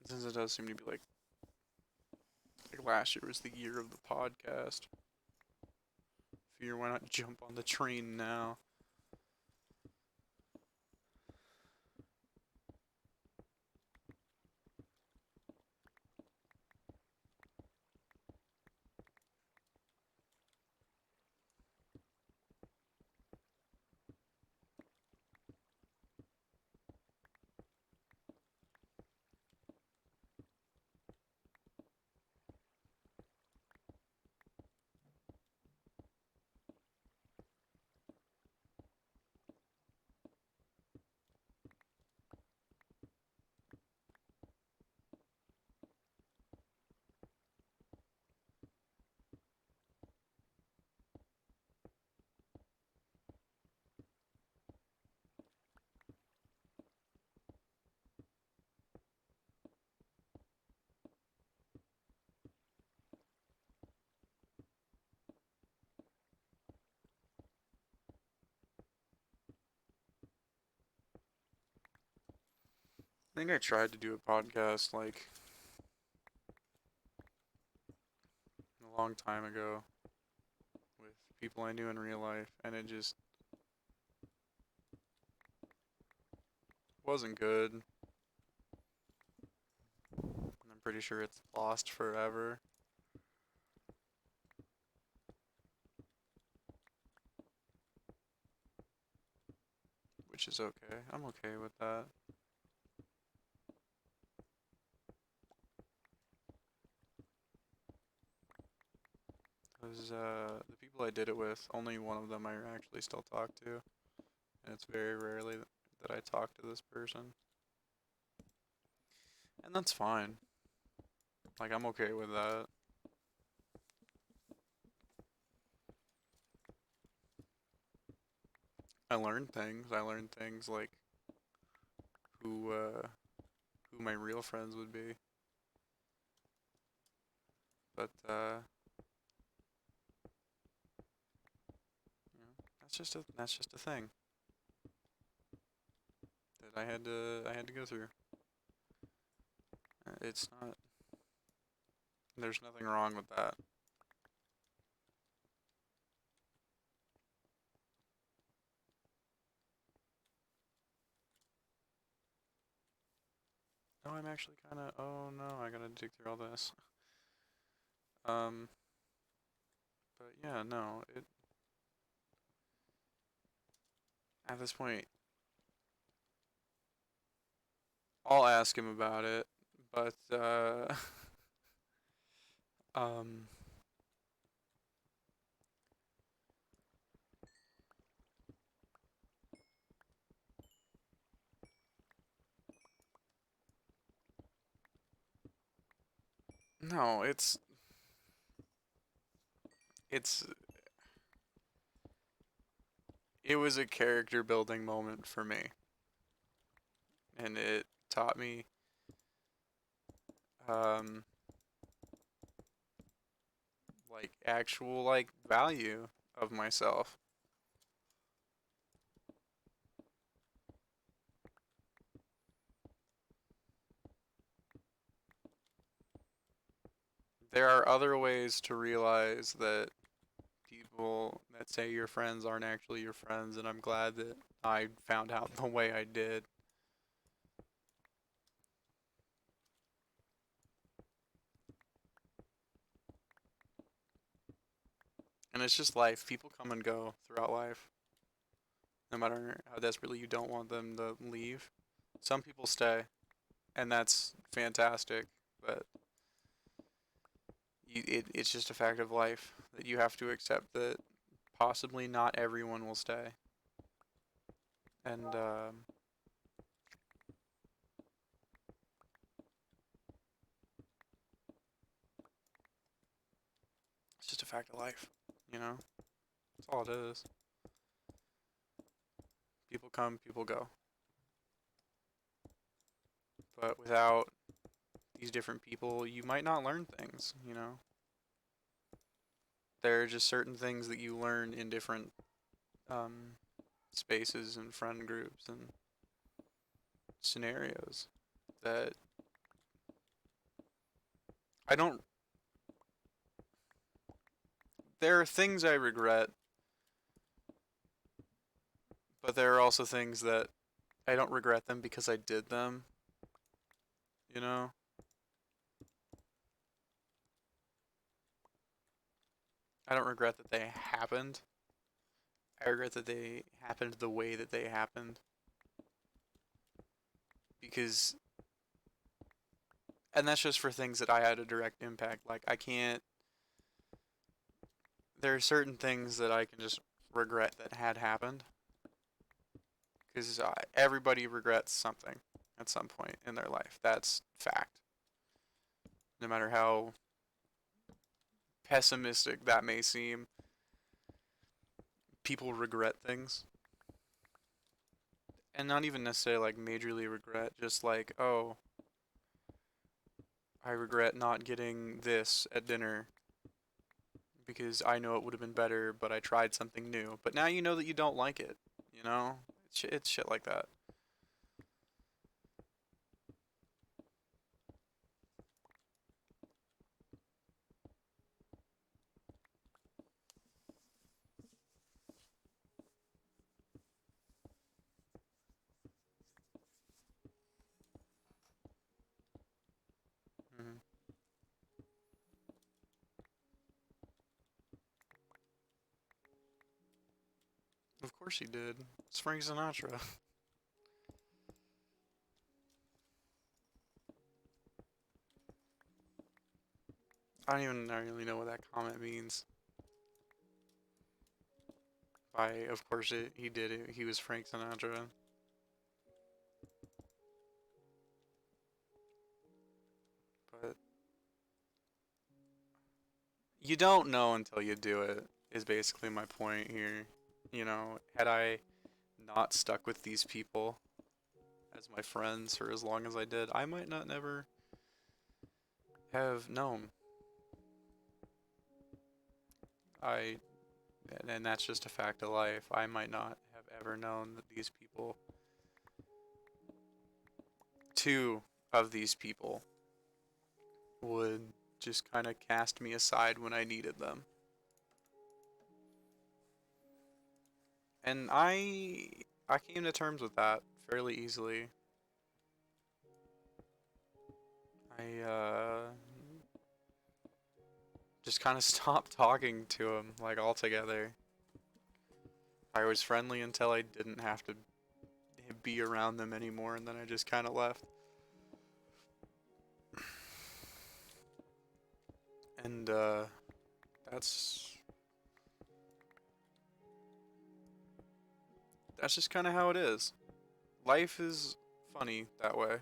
Since it does seem to be like last year was the year of the podcast. Figure why not jump on the train now? I think I tried to do a podcast like a long time ago with people I knew in real life, and it just wasn't good. I'm pretty sure it's lost forever, which is okay. I'm okay with that. Because the people I did it with, only one of them I actually still talk to, and it's very rarely that I talk to this person. And that's fine. Like, I'm okay with that. I learned things. I learned things like who uh, who my real friends would be. But you know, that's just a thing that I had to go through. It's not. There's nothing wrong with that. No, I'm actually kind of. Oh no, I gotta dig through all this. Um, but yeah, no. It at this point, I'll ask him about it. But um, no, it's it was a character building moment for me, and it taught me um like actual like value of myself. There are other ways to realize that people that say your friends aren't actually your friends, and I'm glad that I found out the way I did. And it's just life. People come and go throughout life, no matter how desperately you don't want them to leave. Some people stay, and that's fantastic, but it's just a fact of life that you have to accept that possibly not everyone will stay. And it's just a fact of life, you know? That's all it is. People come, people go. But without these different people, you might not learn things, you know? There are just certain things that you learn in different um, spaces and friend groups and scenarios that I don't. There are things I regret, but there are also things that I don't regret them because I did them, you know? I don't regret that they happened. I regret that they happened the way that they happened because, and that's just for things that I had a direct impact. Like, I can't, there are certain things that I can just regret that had happened because everybody regrets something at some point in their life. That's fact. No matter how pessimistic that may seem, people regret things. And not even necessarily like majorly regret, just like, oh, I regret not getting this at dinner because I know it would have been better, but I tried something new. But now you know that you don't like it, you know? It's shit like that. Hmm. Of course he did. It's Frank Sinatra. I don't even really know what that comment means. By, of course he did it. He was Frank Sinatra. But you don't know until you do it, is basically my point here. You know, had I not stuck with these people as my friends for as long as I did, I might not never have known. I, and that's just a fact of life. I might not have ever known that these people, two of these people, would just kind of cast me aside when I needed them. And I came to terms with that fairly easily. I just kind of stopped talking to them like altogether. I was friendly until I didn't have to be around them anymore, and then I just kind of left. And that's that's just kind of how it is. Life is funny that way,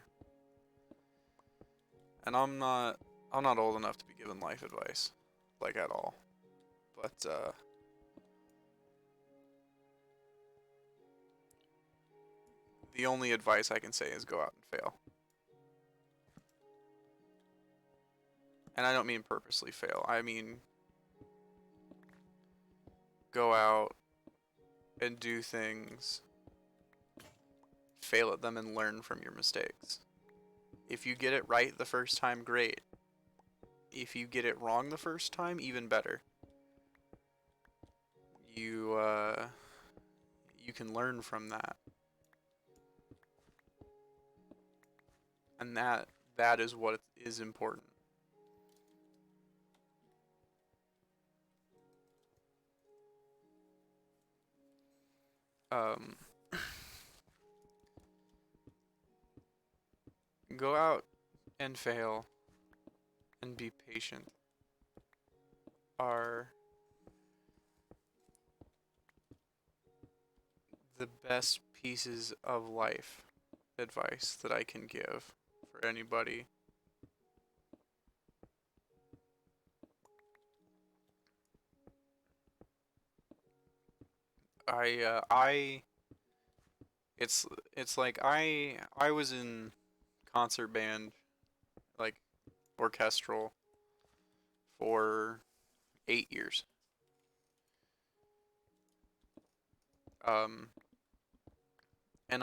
and I'm not old enough to be given life advice, like at all. But the only advice I can say is go out and fail. And I don't mean purposely fail. I mean go out and do things, fail at them, and learn from your mistakes. If you get it right the first time, great. If you get it wrong the first time, even better. You you can learn from that, and that is what is important. Um, go out and fail and be patient are the best pieces of life advice that I can give for anybody. I it's it's like I was in concert band, like orchestral, for 8 years. Um, and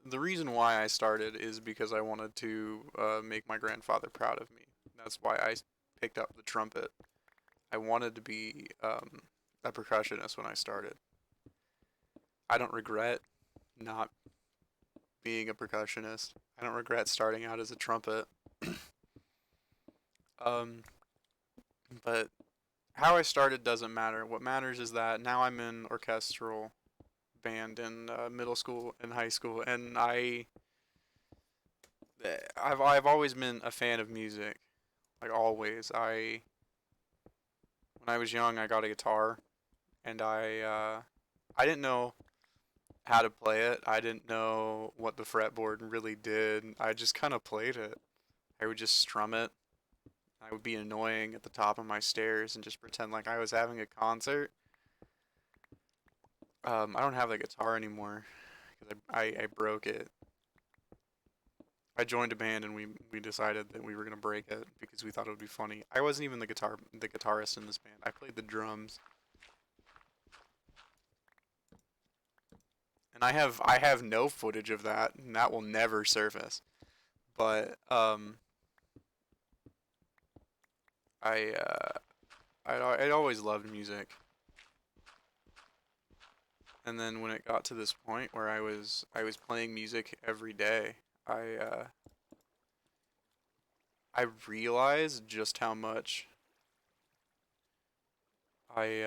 the reason why I started is because I wanted to make my grandfather proud of me. That's why I picked up the trumpet. I wanted to be a percussionist when I started. I don't regret not being a percussionist. I don't regret starting out as a trumpet. Um, but how I started doesn't matter. What matters is that now I'm in orchestral band in middle school and high school, and I've always been a fan of music, like always. When I was young, I got a guitar, and I didn't know how to play it. I didn't know what the fretboard really did. I just kind of played it. I would just strum it. I would be annoying at the top of my stairs and just pretend like I was having a concert. I don't have the guitar anymore because I broke it. I joined a band and we decided that we were gonna break it because we thought it would be funny. I wasn't even the guitarist in this band. I played the drums, and I have no footage of that, and that will never surface. But I I'd always loved music, and then when it got to this point where I was playing music every day, I uh, I realized just how much I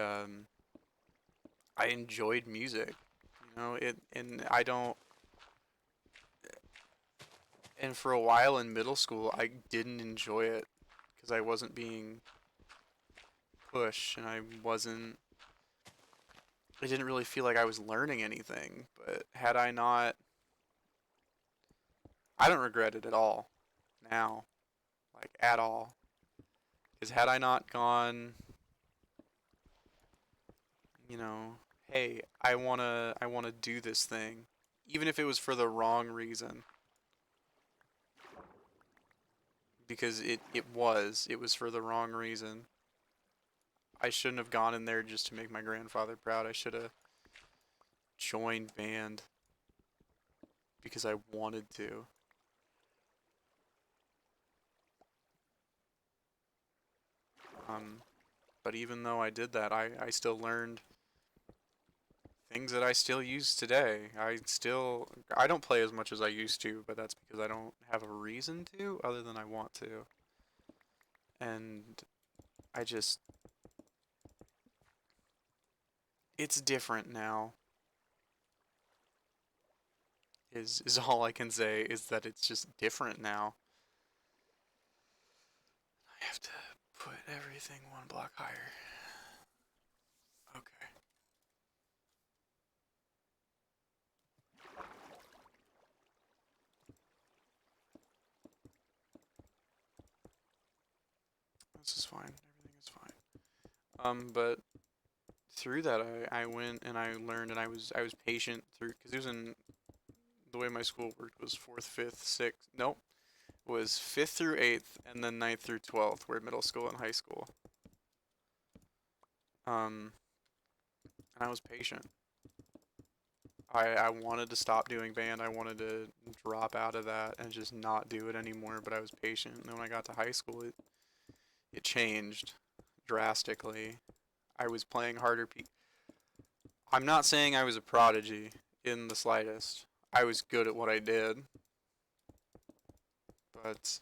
I enjoyed music. And I don't. And for a while in middle school, I didn't enjoy it because I wasn't being pushed, and I wasn't. I didn't really feel like I was learning anything. But had I not, I don't regret it at all now, like at all. Because had I not gone, you know, hey, I wanna do this thing, even if it was for the wrong reason, because it was for the wrong reason. I shouldn't have gone in there just to make my grandfather proud. I should have joined band because I wanted to. Um, but even though I did that, I still learned things that I still use today. I don't play as much as I used to, but that's because I don't have a reason to other than I want to. And I just it's different now. Is all I can say is that it's just different now. I have to put everything one block higher. Okay. This is fine. Everything is fine. But through that, I went and I learned and I was patient through because it was in the way my school worked was fourth, fifth, sixth. Nope, was fifth through eighth, and then ninth through 12th were middle school and high school. Um, and I was patient. I wanted to stop doing band. I wanted to drop out of that and just not do it anymore. But I was patient. And then when I got to high school, it changed drastically. I was playing harder. I'm not saying I was a prodigy in the slightest. I was good at what I did, but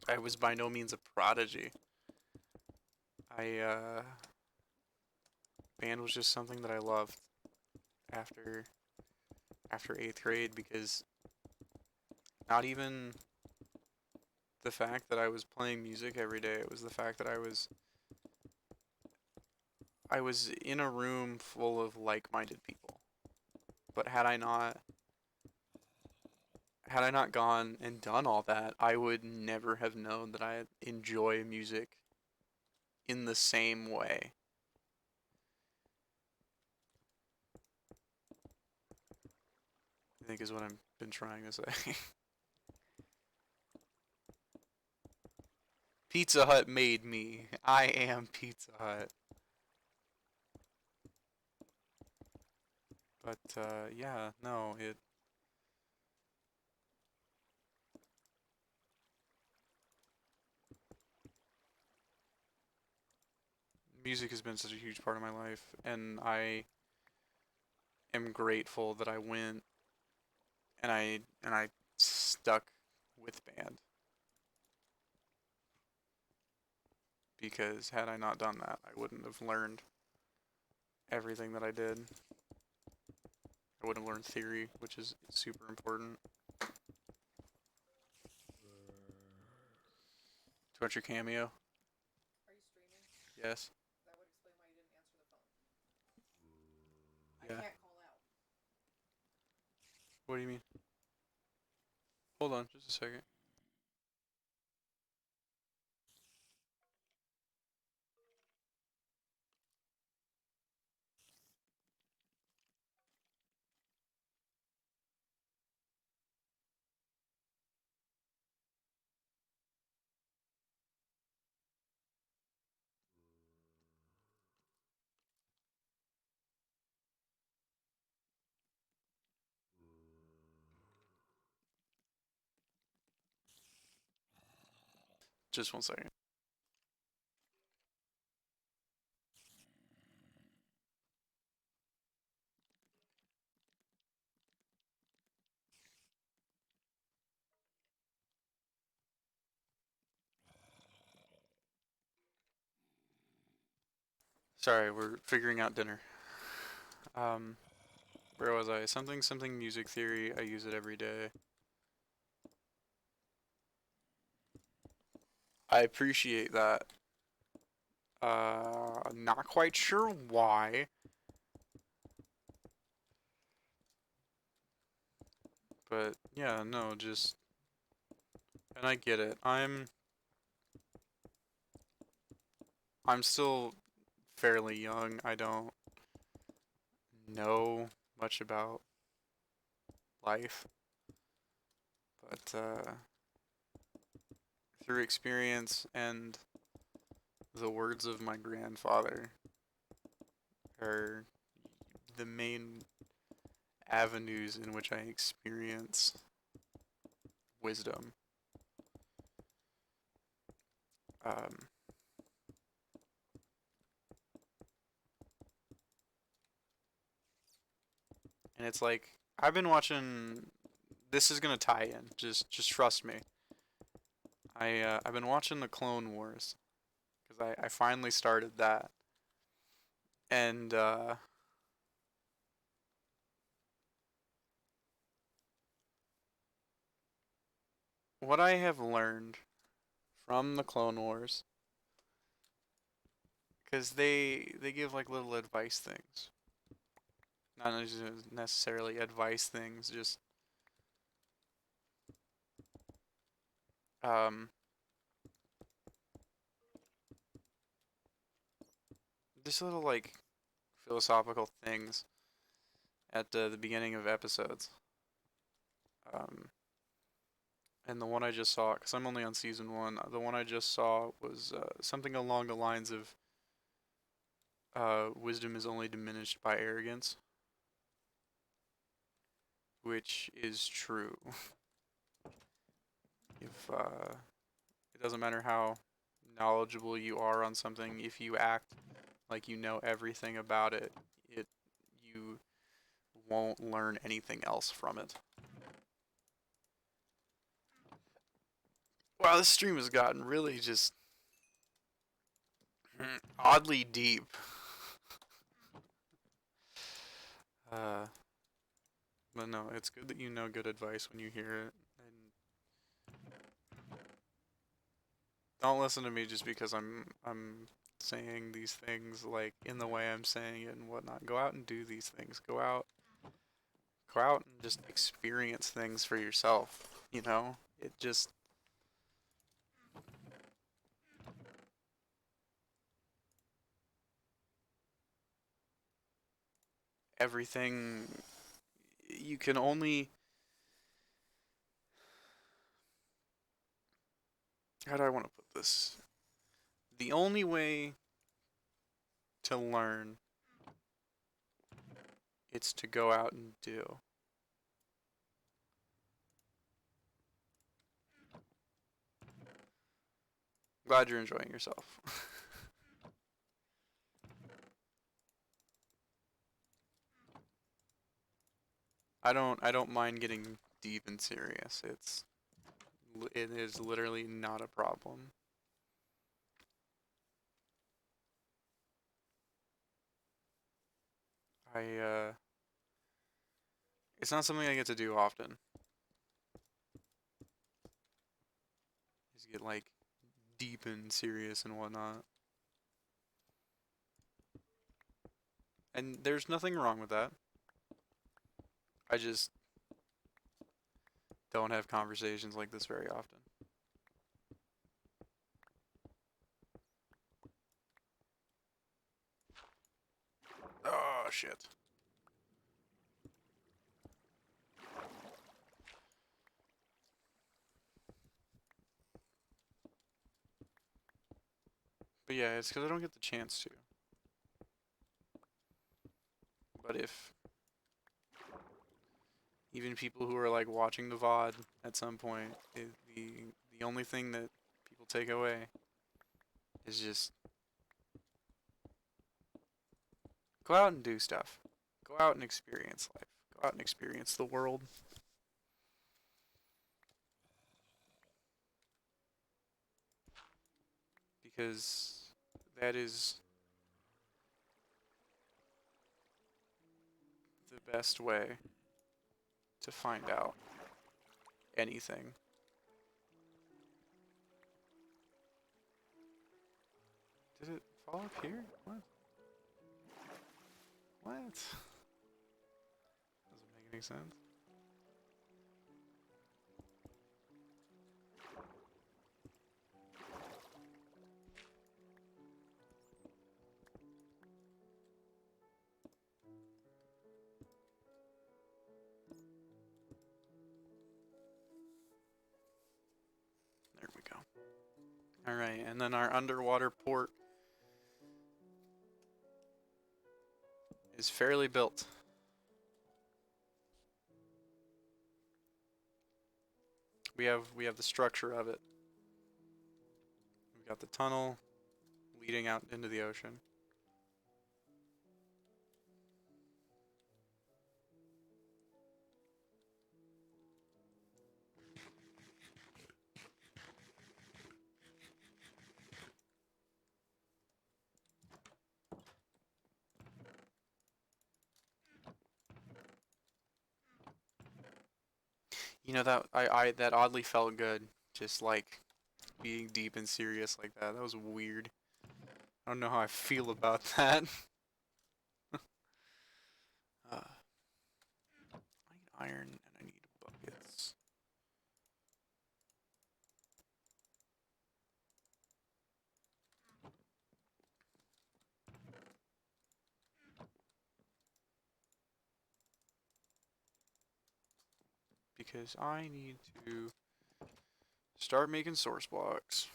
I was by no means a prodigy. I Band was just something that I loved. after eighth grade because not even the fact that I was playing music every day, it was the fact that I was in a room full of like-minded people. But had I not gone and done all that, I would never have known that I enjoy music in the same way. I think is what I've been trying to say. Pizza Hut made me. I am Pizza Hut. But yeah, no, it music has been such a huge part of my life, and I am grateful that I went and I stuck with band because had I not done that, I wouldn't have learned everything that I did. I wouldn't have learned theory, which is super important. Do you want your cameo? Yes. Yeah. What do you mean? Hold on, just a second. Just 1 second. Sorry, we're figuring out dinner. Um, where was I? Something music theory. I use it every day. I appreciate that. Not quite sure why, but yeah, no, just and I get it. I'm still fairly young. I don't know much about life, but through experience and the words of my grandfather are the main avenues in which I experience wisdom. Um, and it's like I've been watching. This is gonna tie in. Just trust me. I've been watching the Clone Wars because I finally started that, and what I have learned from the Clone Wars, because they give like little advice things, not necessarily advice things, um just little like philosophical things at the beginning of episodes. Um, and the one I just saw, because I'm only on season one, the one I just saw was something along the lines of wisdom is only diminished by arrogance, which is true. If it doesn't matter how knowledgeable you are on something, if you act like you know everything about it, it you won't learn anything else from it. Wow, this stream has gotten really just oddly deep. Uh, but no, it's good that you know good advice when you hear it, and don't listen to me just because I'm saying these things like in the way I'm saying it and whatnot. Go out and do these things. Go out and just experience things for yourself. You know, it just everything you can only. How do I want to put this? The only way to learn it's to go out and do. Glad you're enjoying yourself. I don't mind getting deep and serious. It is literally not a problem. I it's not something I get to do often. Is get like deep and serious and whatnot. And there's nothing wrong with that. I just don't have conversations like this very often. Oh shit. But yeah, it's because I don't get the chance to. But if even people who are like watching the VOD at some point, the only thing that people take away is just go out and do stuff. Go out and experience life. Go out and experience the world because that is the best way to find out anything. Did it fall up here? What? What? Doesn't make any sense. There we go. Alright, and then our underwater port is fairly built. We have the structure of it. We've got the tunnel leading out into the ocean. You know that I that oddly felt good. Just like being deep and serious like that. That was weird. I don't know how I feel about that. I need iron and I need buckets. Because I need to start making source blocks.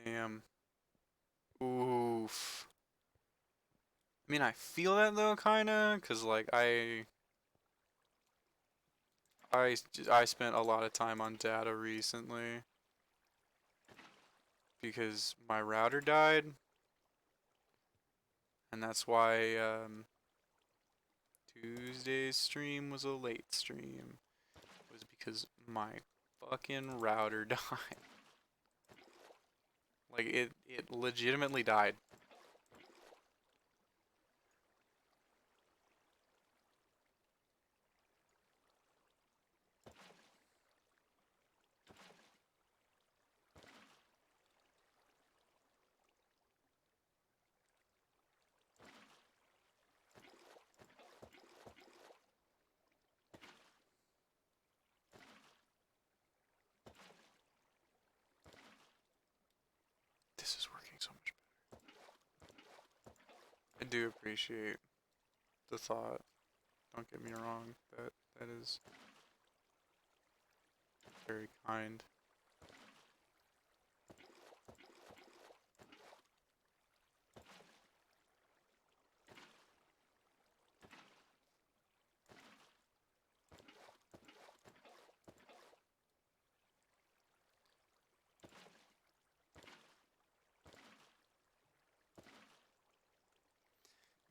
Damn. Oof. I mean, I feel that though, kinda, cause like I spent a lot of time on data recently because my router died, and that's why Tuesday's stream was a late stream. because my fucking router died. Like it legitimately died. This is working so much better. I do appreciate the thought. Don't get me wrong. That is very kind.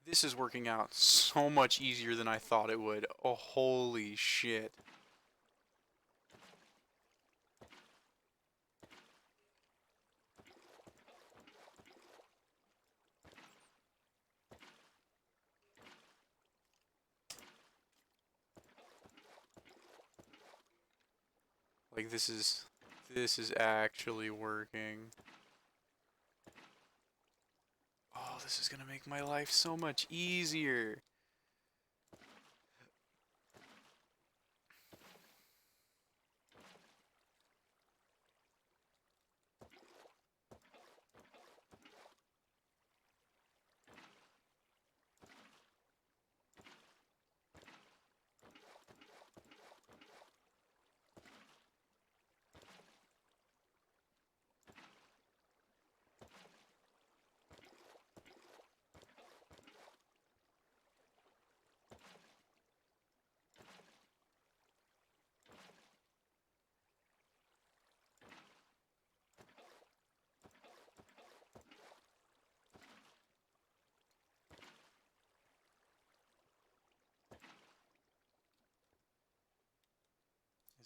This is working out so much easier than I thought it would. Oh, holy shit. Like this is actually working. Oh, this is gonna make my life so much easier.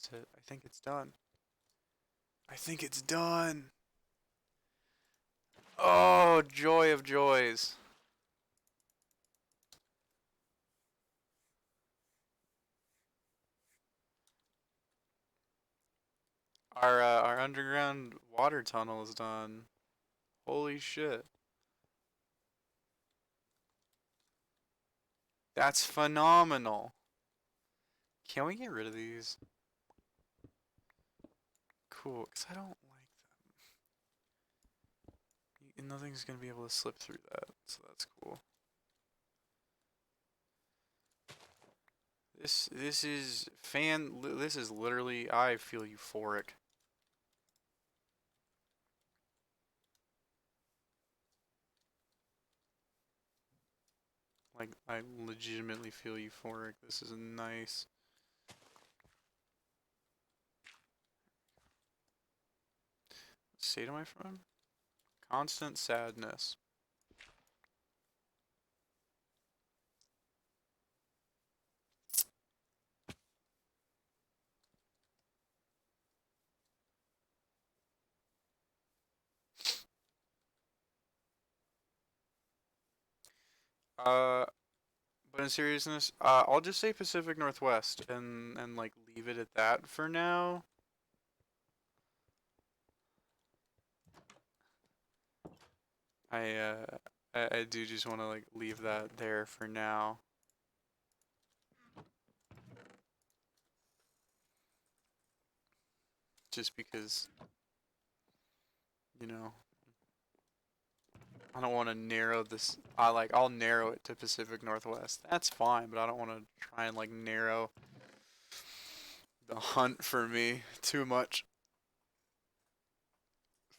Is it? I think it's done. I think it's done. Oh, joy of joys. Our underground water tunnel is done. Holy shit. That's phenomenal. Can we get rid of these? Cool, because I don't like them. And nothing's gonna be able to slip through that, so that's cool. This is this is literally, I feel euphoric. Like I legitimately feel euphoric. This is nice. What state am I from? Constant sadness. Uh, but in seriousness, I'll just say Pacific Northwest and like leave it at that for now. I I do just want to like leave that there for now. Just because, you know, I don't want to narrow this. I'll narrow it to Pacific Northwest. That's fine, but I don't want to try and like narrow the hunt for me too much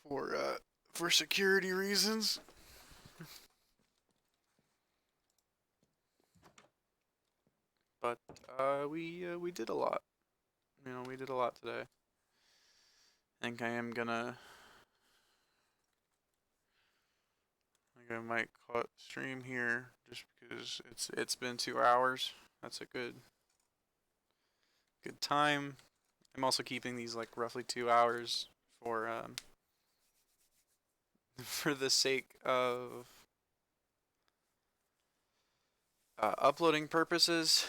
for security reasons. But we did a lot. You know, we did a lot today. I think I might cut stream here just because it's been 2 hours. That's a good time. I'm also keeping these like roughly 2 hours for for the sake of uploading purposes,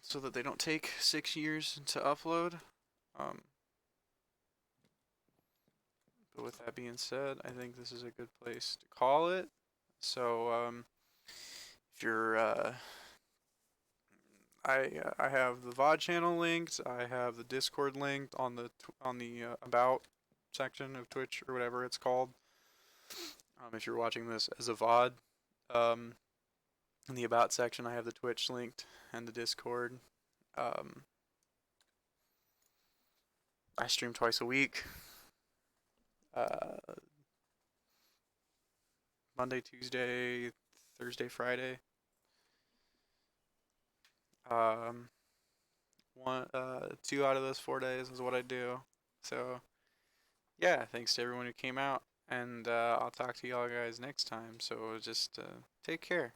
so that they don't take 6 years to upload. Um, but with that being said, I think this is a good place to call it. So if you're I have the VOD channel linked. I have the Discord linked on the about section of Twitch or whatever it's called. If you're watching this as a VOD, um, in the about section, I have the Twitch linked and the Discord. Um, I stream twice a week. Uh, Monday, Tuesday, Thursday, Friday. Um, 2 out of those 4 days is what I do. So yeah, thanks to everyone who came out, and I'll talk to y'all guys next time. So just take care.